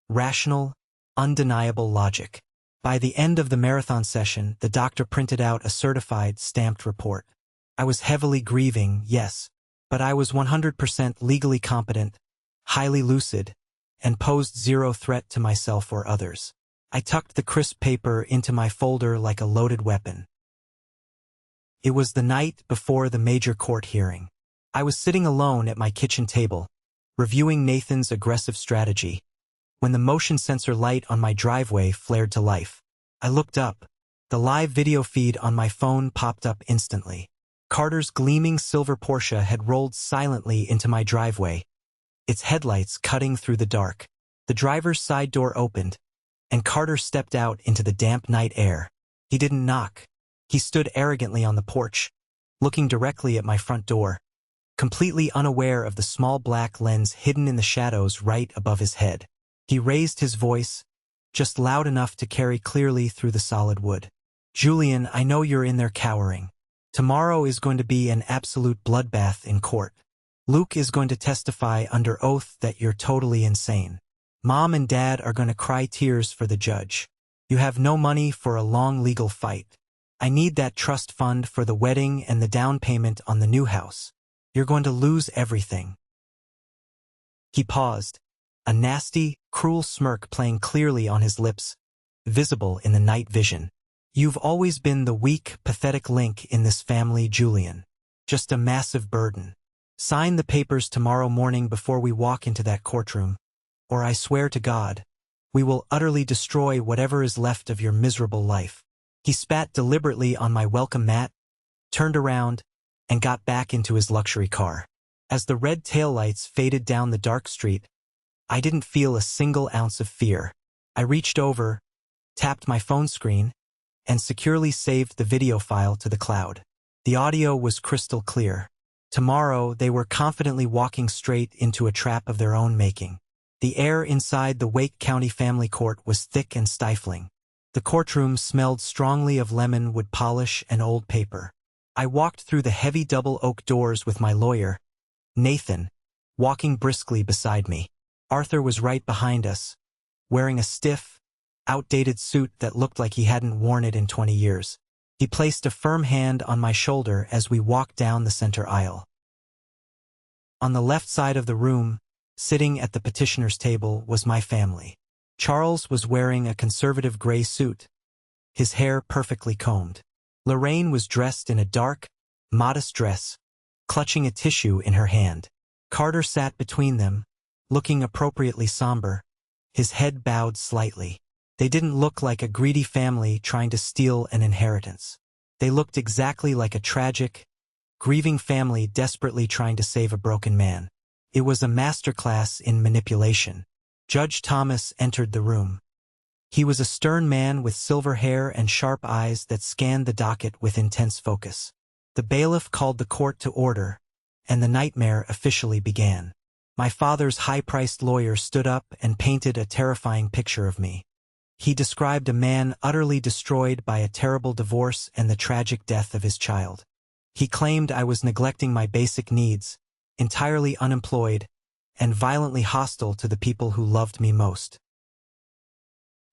rational, undeniable logic. By the end of the marathon session, the doctor printed out a certified, stamped report. I was heavily grieving, yes, but I was 100% legally competent, highly lucid, and posed zero threat to myself or others. I tucked the crisp paper into my folder like a loaded weapon. It was the night before the major court hearing. I was sitting alone at my kitchen table, reviewing Nathan's aggressive strategy, when the motion sensor light on my driveway flared to life. I looked up. The live video feed on my phone popped up instantly. Carter's gleaming silver Porsche had rolled silently into my driveway, its headlights cutting through the dark. The driver's side door opened, and Carter stepped out into the damp night air. He didn't knock. He stood arrogantly on the porch, looking directly at my front door, completely unaware of the small black lens hidden in the shadows right above his head. He raised his voice, just loud enough to carry clearly through the solid wood. "Julian, I know you're in there cowering. Tomorrow is going to be an absolute bloodbath in court. Luke is going to testify under oath that you're totally insane. Mom and Dad are going to cry tears for the judge. You have no money for a long legal fight. I need that trust fund for the wedding and the down payment on the new house. You're going to lose everything." He paused, a nasty, cruel smirk playing clearly on his lips, visible in the night vision. "You've always been the weak, pathetic link in this family, Julian. Just a massive burden. Sign the papers tomorrow morning before we walk into that courtroom, or I swear to God, we will utterly destroy whatever is left of your miserable life." He spat deliberately on my welcome mat, turned around, and got back into his luxury car. As the red taillights faded down the dark street, I didn't feel a single ounce of fear. I reached over, tapped my phone screen, and securely saved the video file to the cloud. The audio was crystal clear. Tomorrow, they were confidently walking straight into a trap of their own making. The air inside the Wake County Family Court was thick and stifling. The courtroom smelled strongly of lemon wood polish and old paper. I walked through the heavy double oak doors with my lawyer, Nathan, walking briskly beside me. Arthur was right behind us, wearing a stiff, outdated suit that looked like he hadn't worn it in 20 years. He placed a firm hand on my shoulder as we walked down the center aisle. On the left side of the room, sitting at the petitioner's table, was my family. Charles was wearing a conservative gray suit, his hair perfectly combed. Lorraine was dressed in a dark, modest dress, clutching a tissue in her hand. Carter sat between them, looking appropriately somber, his head bowed slightly. They didn't look like a greedy family trying to steal an inheritance. They looked exactly like a tragic, grieving family desperately trying to save a broken man. It was a masterclass in manipulation. Judge Thomas entered the room. He was a stern man with silver hair and sharp eyes that scanned the docket with intense focus. The bailiff called the court to order, and the nightmare officially began. My father's high-priced lawyer stood up and painted a terrifying picture of me. He described a man utterly destroyed by a terrible divorce and the tragic death of his child. He claimed I was neglecting my basic needs, entirely unemployed, and violently hostile to the people who loved me most.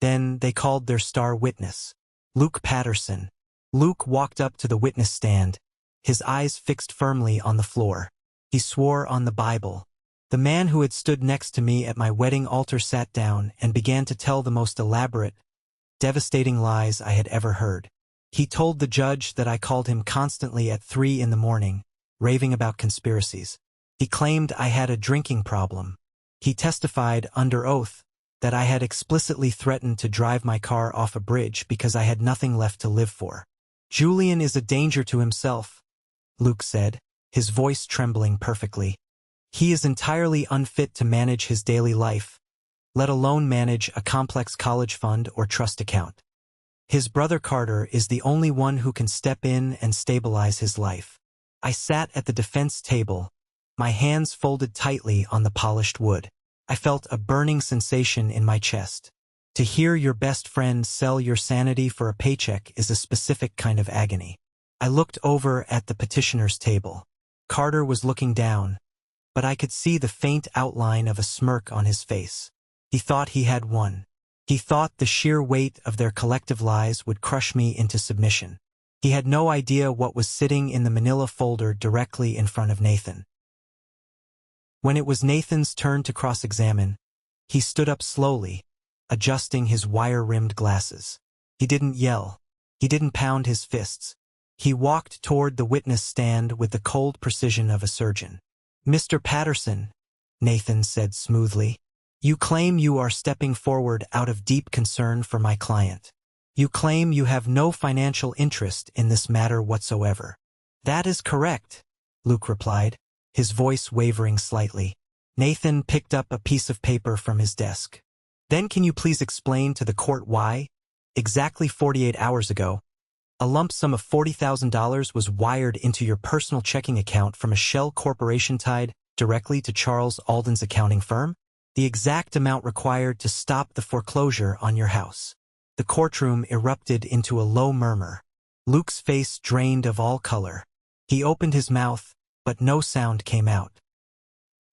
Then they called their star witness, Luke Patterson. Luke walked up to the witness stand, his eyes fixed firmly on the floor. He swore on the Bible. The man who had stood next to me at my wedding altar sat down and began to tell the most elaborate, devastating lies I had ever heard. He told the judge that I called him constantly at 3 a.m, raving about conspiracies. He claimed I had a drinking problem. He testified under oath that I had explicitly threatened to drive my car off a bridge because I had nothing left to live for. "Julian is a danger to himself," Luke said, his voice trembling perfectly. "He is entirely unfit to manage his daily life, let alone manage a complex college fund or trust account. His brother Carter is the only one who can step in and stabilize his life. I sat at the defense table, my hands folded tightly on the polished wood. I felt a burning sensation in my chest. To hear your best friend sell your sanity for a paycheck is a specific kind of agony. I looked over at the petitioner's table. Carter was looking down, but I could see the faint outline of a smirk on his face. He thought he had won. He thought the sheer weight of their collective lies would crush me into submission. He had no idea what was sitting in the manila folder directly in front of Nathan. When it was Nathan's turn to cross-examine, he stood up slowly, adjusting his wire-rimmed glasses. He didn't yell. He didn't pound his fists. He walked toward the witness stand with the cold precision of a surgeon. "Mr. Patterson," Nathan said smoothly, "you claim you are stepping forward out of deep concern for my client. You claim you have no financial interest in this matter whatsoever." "That is correct," Luke replied, his voice wavering slightly. Nathan picked up a piece of paper from his desk. "Then can you please explain to the court why, exactly 48 hours ago, a lump sum of $40,000 was wired into your personal checking account from a shell corporation tied directly to Charles Alden's accounting firm? The exact amount required to stop the foreclosure on your house." The courtroom erupted into a low murmur. Luke's face drained of all color. He opened his mouth, but no sound came out.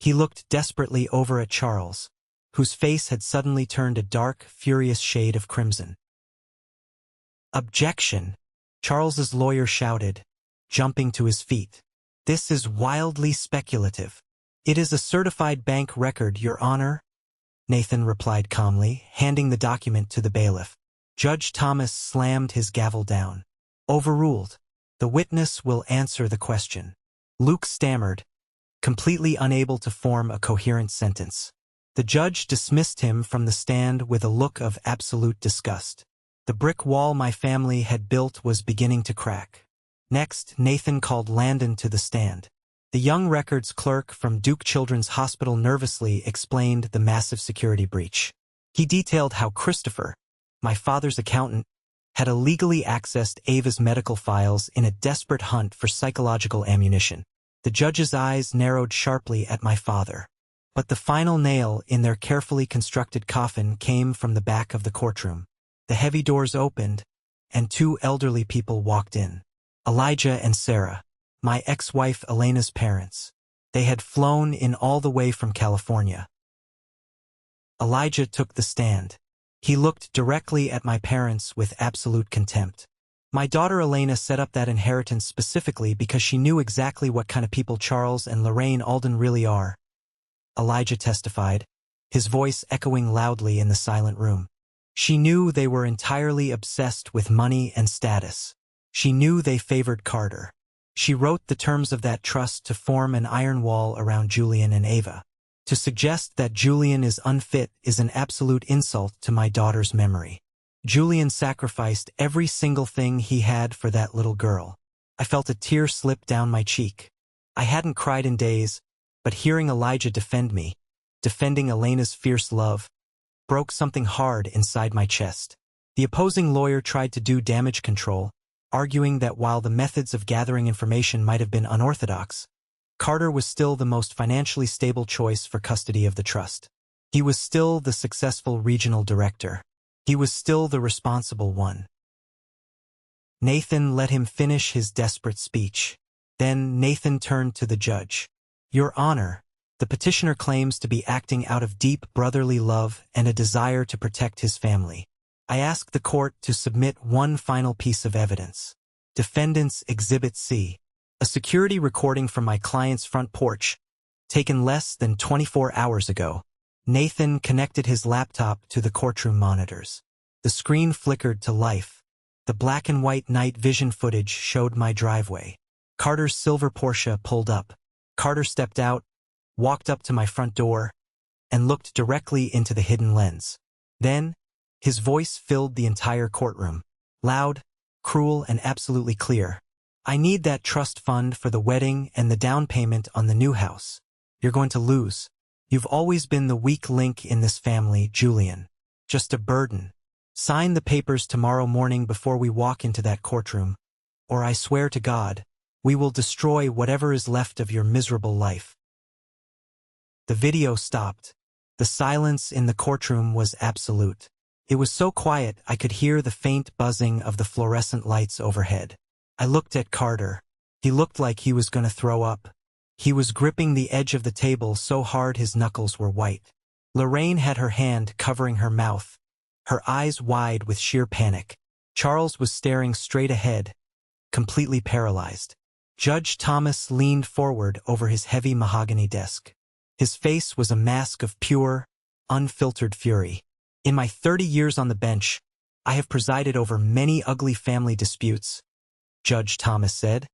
He looked desperately over at Charles, whose face had suddenly turned a dark, furious shade of crimson. "Objection!" Charles's lawyer shouted, jumping to his feet. "This is wildly speculative." "It is a certified bank record, Your Honor," Nathan replied calmly, handing the document to the bailiff. Judge Thomas slammed his gavel down. "Overruled. The witness will answer the question." Luke stammered, completely unable to form a coherent sentence. The judge dismissed him from the stand with a look of absolute disgust. The brick wall my family had built was beginning to crack. Next, Nathan called Landon to the stand. The young records clerk from Duke Children's Hospital nervously explained the massive security breach. He detailed how Christopher, my father's accountant, had illegally accessed Ava's medical files in a desperate hunt for psychological ammunition. The judge's eyes narrowed sharply at my father. But the final nail in their carefully constructed coffin came from the back of the courtroom. The heavy doors opened, and two elderly people walked in. Elijah and Sarah, my ex-wife Elena's parents. They had flown in all the way from California. Elijah took the stand. He looked directly at my parents with absolute contempt. "My daughter Elena set up that inheritance specifically because she knew exactly what kind of people Charles and Lorraine Alden really are," Elijah testified, his voice echoing loudly in the silent room. "She knew they were entirely obsessed with money and status. She knew they favored Carter. She wrote the terms of that trust to form an iron wall around Julian and Ava. To suggest that Julian is unfit is an absolute insult to my daughter's memory. Julian sacrificed every single thing he had for that little girl." I felt a tear slip down my cheek. I hadn't cried in days, but hearing Elijah defend me, defending Elena's fierce love, broke something hard inside my chest. The opposing lawyer tried to do damage control, arguing that while the methods of gathering information might have been unorthodox, Carter was still the most financially stable choice for custody of the trust. He was still the successful regional director. He was still the responsible one. Nathan let him finish his desperate speech. Then Nathan turned to the judge. "Your Honor, the petitioner claims to be acting out of deep brotherly love and a desire to protect his family. I ask the court to submit one final piece of evidence. Defendant's Exhibit C, a security recording from my client's front porch, taken less than 24 hours ago." Nathan connected his laptop to the courtroom monitors. The screen flickered to life. The black and white night vision footage showed my driveway. Carter's silver Porsche pulled up. Carter stepped out, walked up to my front door, and looked directly into the hidden lens. Then, his voice filled the entire courtroom. Loud, cruel, and absolutely clear. "I need that trust fund for the wedding and the down payment on the new house. You're going to lose. You've always been the weak link in this family, Julian. Just a burden. Sign the papers tomorrow morning before we walk into that courtroom, or I swear to God, we will destroy whatever is left of your miserable life." The video stopped. The silence in the courtroom was absolute. It was so quiet I could hear the faint buzzing of the fluorescent lights overhead. I looked at Carter. He looked like he was going to throw up. He was gripping the edge of the table so hard his knuckles were white. Lorraine had her hand covering her mouth, her eyes wide with sheer panic. Charles was staring straight ahead, completely paralyzed. Judge Thomas leaned forward over his heavy mahogany desk. His face was a mask of pure, unfiltered fury. "In my 30 years on the bench, I have presided over many ugly family disputes," Judge Thomas said,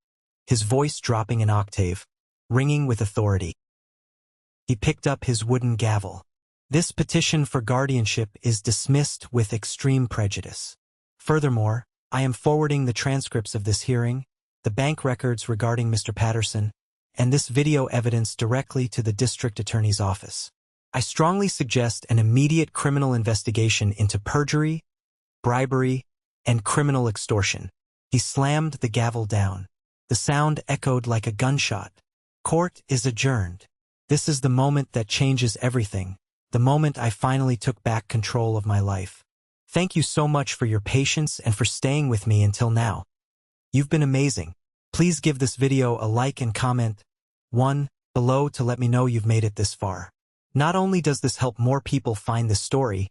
his voice dropping an octave, ringing with authority. He picked up his wooden gavel. "This petition for guardianship is dismissed with extreme prejudice. Furthermore, I am forwarding the transcripts of this hearing, the bank records regarding Mr. Patterson, and this video evidence directly to the district attorney's office. I strongly suggest an immediate criminal investigation into perjury, bribery, and criminal extortion." He slammed the gavel down. The sound echoed like a gunshot. "Court is adjourned. This is the moment that changes everything, the moment I finally took back control of my life. Thank you so much for your patience and for staying with me until now. You've been amazing. Please give this video a like and comment one below to let me know you've made it this far. Not only does this help more people find this story,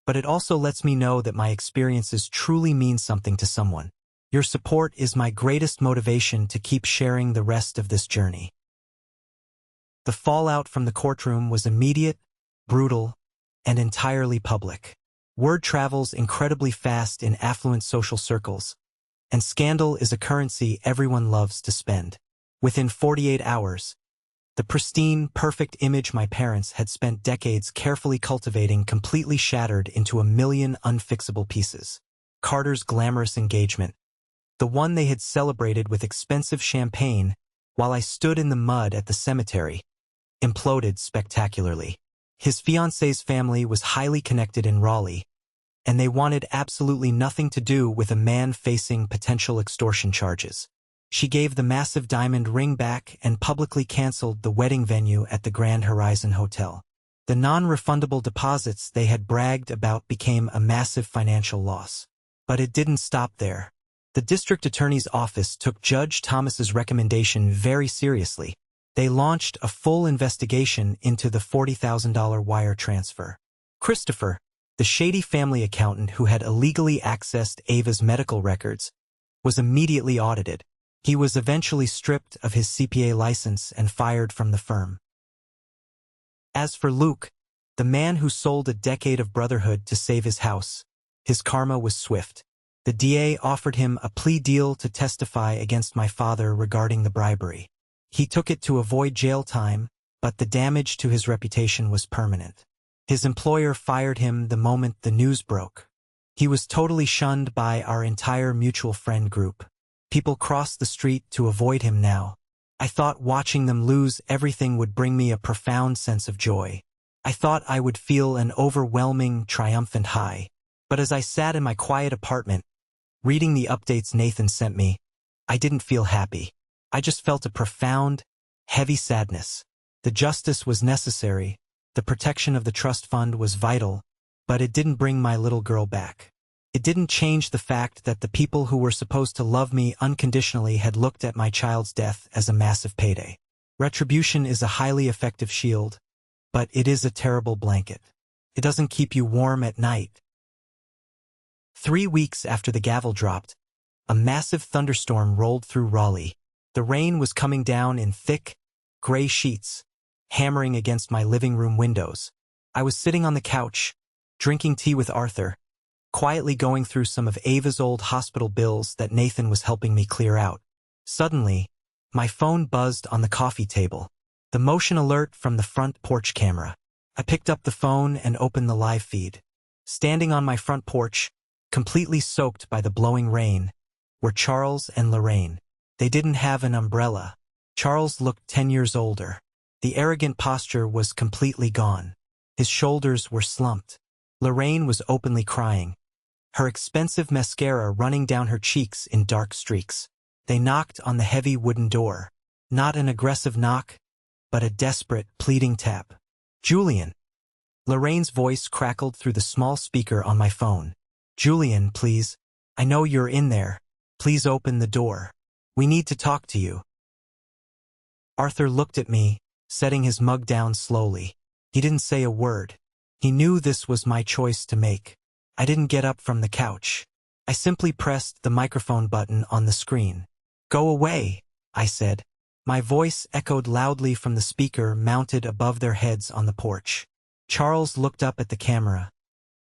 but it also lets me know that my experiences truly mean something to someone. Your support is my greatest motivation to keep sharing the rest of this journey." The fallout from the courtroom was immediate, brutal, and entirely public. Word travels incredibly fast in affluent social circles, and scandal is a currency everyone loves to spend. Within 48 hours, the pristine, perfect image my parents had spent decades carefully cultivating completely shattered into a million unfixable pieces. Carter's glamorous engagement, the one they had celebrated with expensive champagne while I stood in the mud at the cemetery, imploded spectacularly. His fiancée's family was highly connected in Raleigh, and they wanted absolutely nothing to do with a man facing potential extortion charges. She gave the massive diamond ring back and publicly canceled the wedding venue at the Grand Horizon Hotel. The non-refundable deposits they had bragged about became a massive financial loss. But it didn't stop there. The district attorney's office took Judge Thomas's recommendation very seriously. They launched a full investigation into the $40,000 wire transfer. Christopher, the shady family accountant who had illegally accessed Ava's medical records, was immediately audited. He was eventually stripped of his CPA license and fired from the firm. As for Luke, the man who sold a decade of brotherhood to save his house, his karma was swift. The DA offered him a plea deal to testify against my father regarding the bribery. He took it to avoid jail time, but the damage to his reputation was permanent. His employer fired him the moment the news broke. He was totally shunned by our entire mutual friend group. People crossed the street to avoid him now. I thought watching them lose everything would bring me a profound sense of joy. I thought I would feel an overwhelming, triumphant high. But as I sat in my quiet apartment, reading the updates Nathan sent me, I didn't feel happy. I just felt a profound, heavy sadness. The justice was necessary, the protection of the trust fund was vital, but it didn't bring my little girl back. It didn't change the fact that the people who were supposed to love me unconditionally had looked at my child's death as a massive payday. Retribution is a highly effective shield, but it is a terrible blanket. It doesn't keep you warm at night. 3 weeks after the gavel dropped, a massive thunderstorm rolled through Raleigh. The rain was coming down in thick, gray sheets, hammering against my living room windows. I was sitting on the couch, drinking tea with Arthur, quietly going through some of Ava's old hospital bills that Nathan was helping me clear out. Suddenly, my phone buzzed on the coffee table. The motion alert from the front porch camera. I picked up the phone and opened the live feed. Standing on my front porch, completely soaked by the blowing rain, were Charles and Lorraine. They didn't have an umbrella. Charles looked 10 years older. The arrogant posture was completely gone. His shoulders were slumped. Lorraine was openly crying, her expensive mascara running down her cheeks in dark streaks. They knocked on the heavy wooden door. Not an aggressive knock, but a desperate, pleading tap. "Julian." Lorraine's voice crackled through the small speaker on my phone. "Julian, please. I know you're in there. Please open the door. We need to talk to you." Arthur looked at me, setting his mug down slowly. He didn't say a word. He knew this was my choice to make. I didn't get up from the couch. I simply pressed the microphone button on the screen. "Go away," I said. My voice echoed loudly from the speaker mounted above their heads on the porch. Charles looked up at the camera.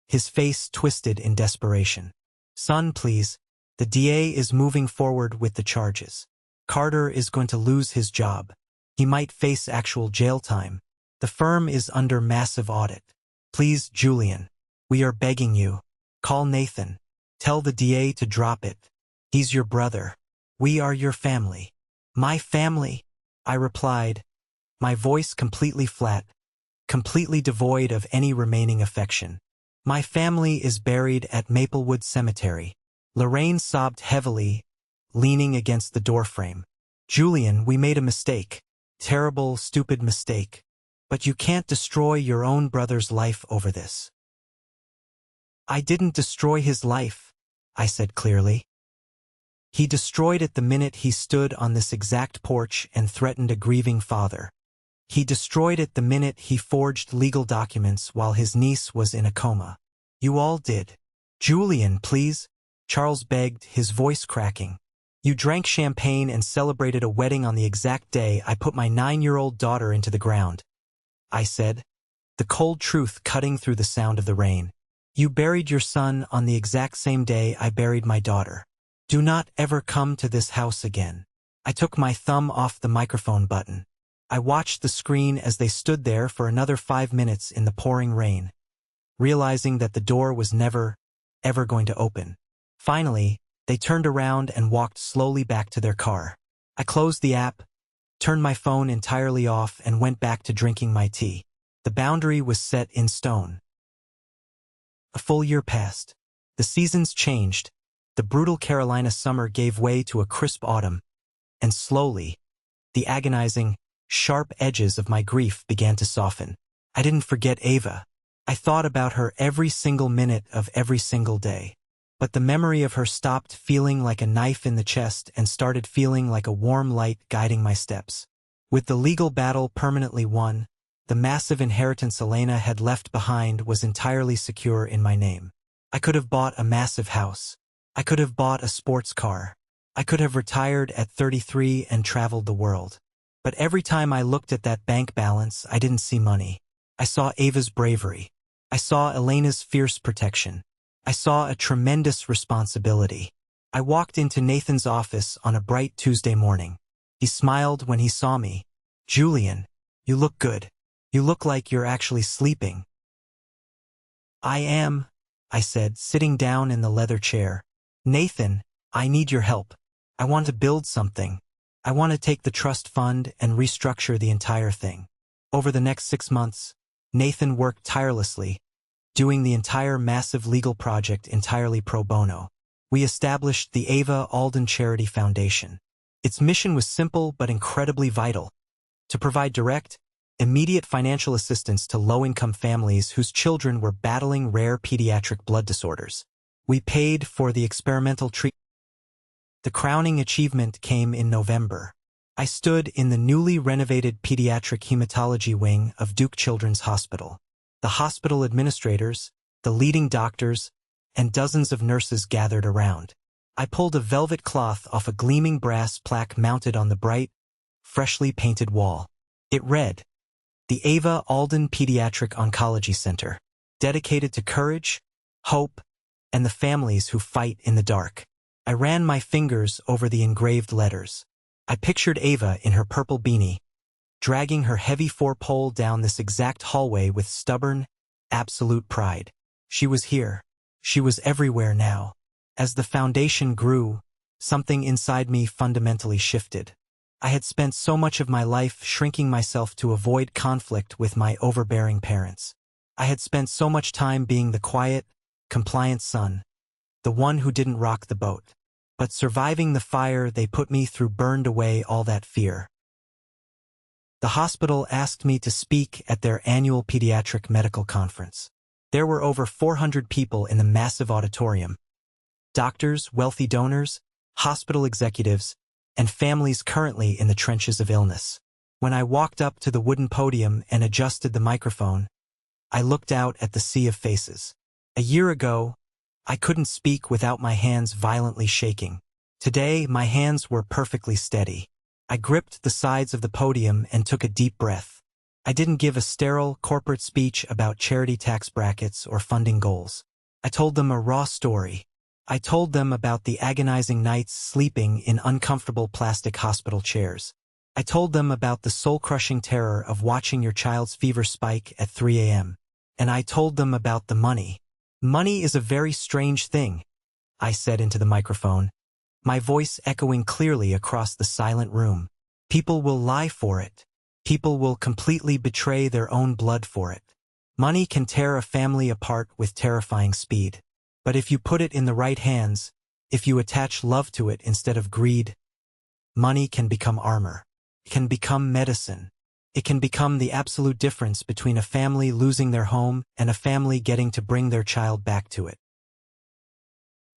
His face twisted in desperation. "Son, please. The DA is moving forward with the charges. Carter is going to lose his job. He might face actual jail time. The firm is under massive audit. Please, Julian. We are begging you. Call Nathan. Tell the DA to drop it. He's your brother. We are your family." "My family," I replied, my voice completely flat, completely devoid of any remaining affection. "My family is buried at Maplewood Cemetery." Lorraine sobbed heavily, leaning against the doorframe. "Julian, we made a mistake. Terrible, stupid mistake. But you can't destroy your own brother's life over this." "I didn't destroy his life," I said clearly. "He destroyed it the minute he stood on this exact porch and threatened a grieving father. He destroyed it the minute he forged legal documents while his niece was in a coma. You all did." "Julian, please," Charles begged, his voice cracking. "You drank champagne and celebrated a wedding on the exact day I put my 9-year-old daughter into the ground," I said, the cold truth cutting through the sound of the rain. "You buried your son on the exact same day I buried my daughter. Do not ever come to this house again." I took my thumb off the microphone button. I watched the screen as they stood there for another 5 minutes in the pouring rain, realizing that the door was never, ever going to open. Finally, they turned around and walked slowly back to their car. I closed the app, turned my phone entirely off, and went back to drinking my tea. The boundary was set in stone. A full year passed. The seasons changed. The brutal Carolina summer gave way to a crisp autumn, and slowly, the agonizing, sharp edges of my grief began to soften. I didn't forget Ava. I thought about her every single minute of every single day. But the memory of her stopped feeling like a knife in the chest and started feeling like a warm light guiding my steps. With the legal battle permanently won, the massive inheritance Elena had left behind was entirely secure in my name. I could have bought a massive house. I could have bought a sports car. I could have retired at 33 and traveled the world. But every time I looked at that bank balance, I didn't see money. I saw Ava's bravery. I saw Elena's fierce protection. I saw a tremendous responsibility. I walked into Nathan's office on a bright Tuesday morning. He smiled when he saw me. "Julian, you look good. You look like you're actually sleeping." "I am," I said, sitting down in the leather chair. "Nathan, I need your help. I want to build something. I want to take the trust fund and restructure the entire thing." Over the next 6 months, Nathan worked tirelessly, doing the entire massive legal project entirely pro bono. We established the Ava Alden Charity Foundation. Its mission was simple but incredibly vital: to provide direct, immediate financial assistance to low-income families whose children were battling rare pediatric blood disorders. We paid for the experimental treatment. The crowning achievement came in November. I stood in the newly renovated pediatric hematology wing of Duke Children's Hospital. The hospital administrators, the leading doctors, and dozens of nurses gathered around. I pulled a velvet cloth off a gleaming brass plaque mounted on the bright, freshly painted wall. It read, "The Ava Alden Pediatric Oncology Center, dedicated to courage, hope, and the families who fight in the dark." I ran my fingers over the engraved letters. I pictured Ava in her purple beanie, dragging her heavy 4-pole down this exact hallway with stubborn, absolute pride. She was here. She was everywhere now. As the foundation grew, something inside me fundamentally shifted. I had spent so much of my life shrinking myself to avoid conflict with my overbearing parents. I had spent so much time being the quiet, compliant son, the one who didn't rock the boat. But surviving the fire they put me through burned away all that fear. The hospital asked me to speak at their annual pediatric medical conference. There were over 400 people in the massive auditorium. Doctors, wealthy donors, hospital executives, and families currently in the trenches of illness. When I walked up to the wooden podium and adjusted the microphone, I looked out at the sea of faces. A year ago, I couldn't speak without my hands violently shaking. Today, my hands were perfectly steady. I gripped the sides of the podium and took a deep breath. I didn't give a sterile corporate speech about charity tax brackets or funding goals. I told them a raw story. I told them about the agonizing nights sleeping in uncomfortable plastic hospital chairs. I told them about the soul-crushing terror of watching your child's fever spike at 3 a.m. And I told them about the money. Money is a very strange thing, I said into the microphone, my voice echoing clearly across the silent room. People will lie for it. People will completely betray their own blood for it. Money can tear a family apart with terrifying speed. But if you put it in the right hands, if you attach love to it instead of greed, money can become armor. It can become medicine. It can become the absolute difference between a family losing their home and a family getting to bring their child back to it.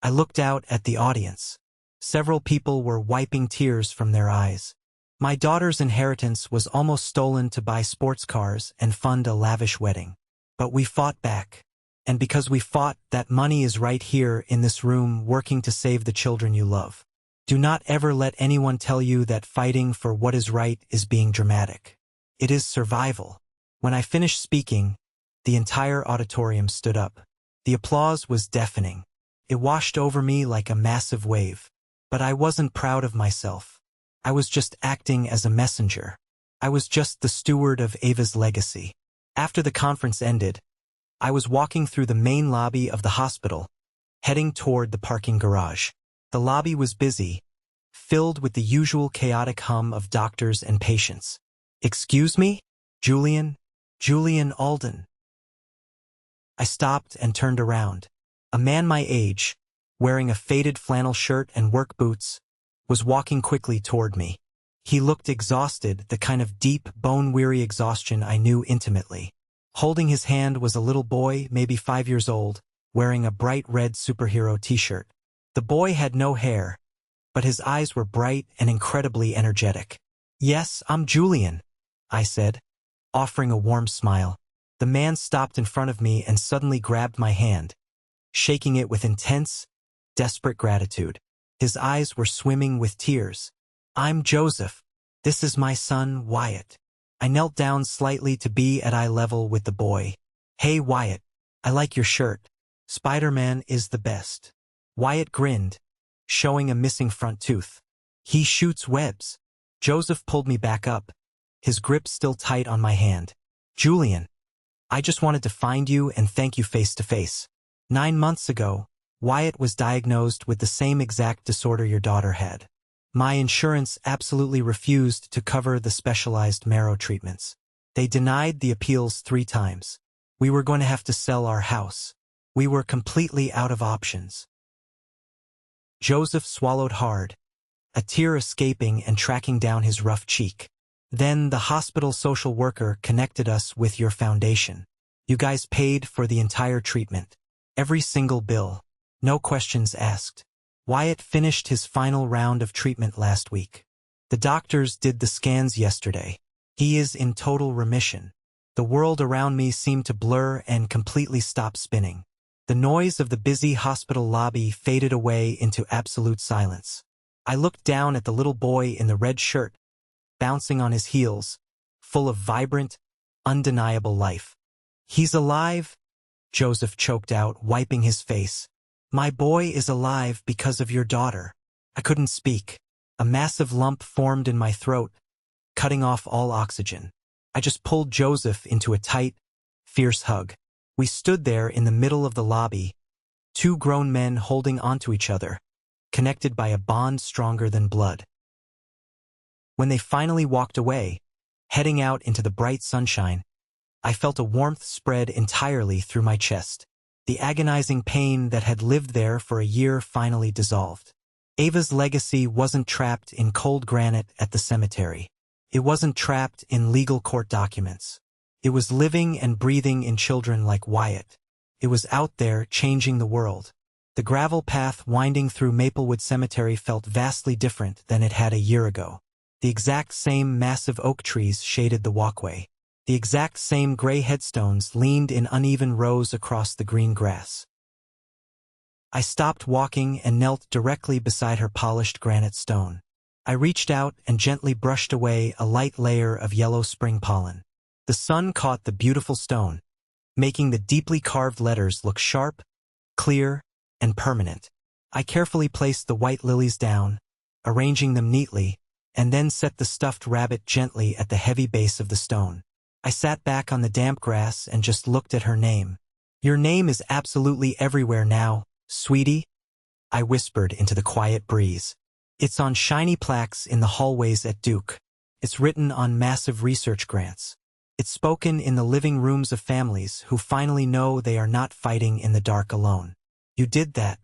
I looked out at the audience. Several people were wiping tears from their eyes. My daughter's inheritance was almost stolen to buy sports cars and fund a lavish wedding. But we fought back. And because we fought, that money is right here in this room working to save the children you love. Do not ever let anyone tell you that fighting for what is right is being dramatic. It is survival. When I finished speaking, the entire auditorium stood up. The applause was deafening. It washed over me like a massive wave. But I wasn't proud of myself. I was just acting as a messenger. I was just the steward of Ava's legacy. After the conference ended, I was walking through the main lobby of the hospital, heading toward the parking garage. The lobby was busy, filled with the usual chaotic hum of doctors and patients. "Excuse me? Julian Alden." I stopped and turned around. A man my age, wearing a faded flannel shirt and work boots, was walking quickly toward me. He looked exhausted, the kind of deep, bone-weary exhaustion I knew intimately. Holding his hand was a little boy, maybe 5 years old, wearing a bright red superhero t-shirt. The boy had no hair, but his eyes were bright and incredibly energetic. "Yes, I'm Julian," I said, offering a warm smile. The man stopped in front of me and suddenly grabbed my hand, shaking it with intense, desperate gratitude. His eyes were swimming with tears. "I'm Joseph. This is my son, Wyatt." I knelt down slightly to be at eye level with the boy. "Hey, Wyatt, I like your shirt. Spider-Man is the best." Wyatt grinned, showing a missing front tooth. "He shoots webs." Joseph pulled me back up, his grip still tight on my hand. "Julian, I just wanted to find you and thank you face to face. 9 months ago, Wyatt was diagnosed with the same exact disorder your daughter had. My insurance absolutely refused to cover the specialized marrow treatments. They denied the appeals 3 times. We were going to have to sell our house. We were completely out of options." Joseph swallowed hard, a tear escaping and tracking down his rough cheek. "Then the hospital social worker connected us with your foundation. You guys paid for the entire treatment. Every single bill. No questions asked. Wyatt finished his final round of treatment last week. The doctors did the scans yesterday. He is in total remission." The world around me seemed to blur and completely stop spinning. The noise of the busy hospital lobby faded away into absolute silence. I looked down at the little boy in the red shirt, bouncing on his heels, full of vibrant, undeniable life. "He's alive," Joseph choked out, wiping his face. "My boy is alive because of your daughter." I couldn't speak. A massive lump formed in my throat, cutting off all oxygen. I just pulled Joseph into a tight, fierce hug. We stood there in the middle of the lobby, 2 grown men holding onto each other, connected by a bond stronger than blood. When they finally walked away, heading out into the bright sunshine, I felt a warmth spread entirely through my chest. The agonizing pain that had lived there for a year finally dissolved. Ava's legacy wasn't trapped in cold granite at the cemetery. It wasn't trapped in legal court documents. It was living and breathing in children like Wyatt. It was out there changing the world. The gravel path winding through Maplewood Cemetery felt vastly different than it had a year ago. The exact same massive oak trees shaded the walkway. The exact same gray headstones leaned in uneven rows across the green grass. I stopped walking and knelt directly beside her polished granite stone. I reached out and gently brushed away a light layer of yellow spring pollen. The sun caught the beautiful stone, making the deeply carved letters look sharp, clear, and permanent. I carefully placed the white lilies down, arranging them neatly, and then set the stuffed rabbit gently at the heavy base of the stone. I sat back on the damp grass and just looked at her name. "Your name is absolutely everywhere now, sweetie," I whispered into the quiet breeze. "It's on shiny plaques in the hallways at Duke. It's written on massive research grants. It's spoken in the living rooms of families who finally know they are not fighting in the dark alone. You did that.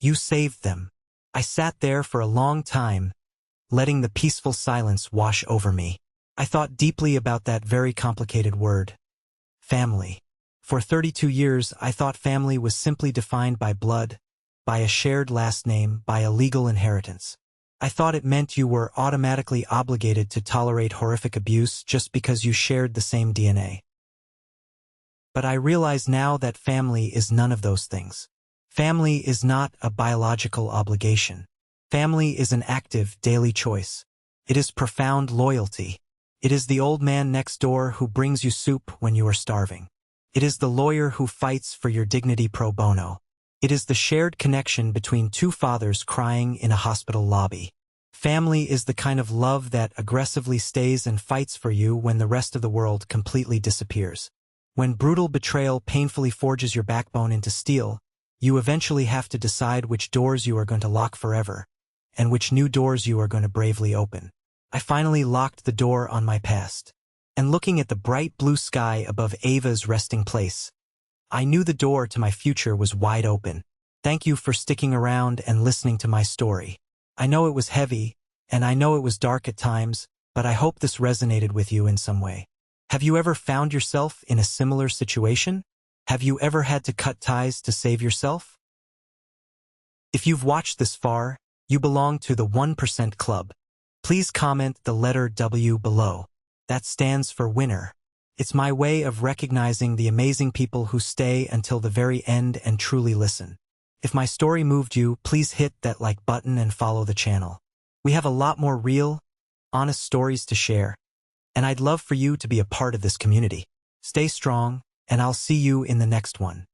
You saved them." I sat there for a long time, letting the peaceful silence wash over me. I thought deeply about that very complicated word, family. For 32 years, I thought family was simply defined by blood, by a shared last name, by a legal inheritance. I thought it meant you were automatically obligated to tolerate horrific abuse just because you shared the same DNA. But I realize now that family is none of those things. Family is not a biological obligation. Family is an active, daily choice. It is profound loyalty. It is the old man next door who brings you soup when you are starving. It is the lawyer who fights for your dignity pro bono. It is the shared connection between two fathers crying in a hospital lobby. Family is the kind of love that aggressively stays and fights for you when the rest of the world completely disappears. When brutal betrayal painfully forges your backbone into steel, you eventually have to decide which doors you are going to lock forever, and which new doors you are going to bravely open. I finally locked the door on my past, and looking at the bright blue sky above Ava's resting place, I knew the door to my future was wide open. Thank you for sticking around and listening to my story. I know it was heavy, and I know it was dark at times, but I hope this resonated with you in some way. Have you ever found yourself in a similar situation? Have you ever had to cut ties to save yourself? If you've watched this far, you belong to the 1% Club. Please comment the letter W below. That stands for winner. It's my way of recognizing the amazing people who stay until the very end and truly listen. If my story moved you, please hit that like button and follow the channel. We have a lot more real, honest stories to share, and I'd love for you to be a part of this community. Stay strong, and I'll see you in the next one.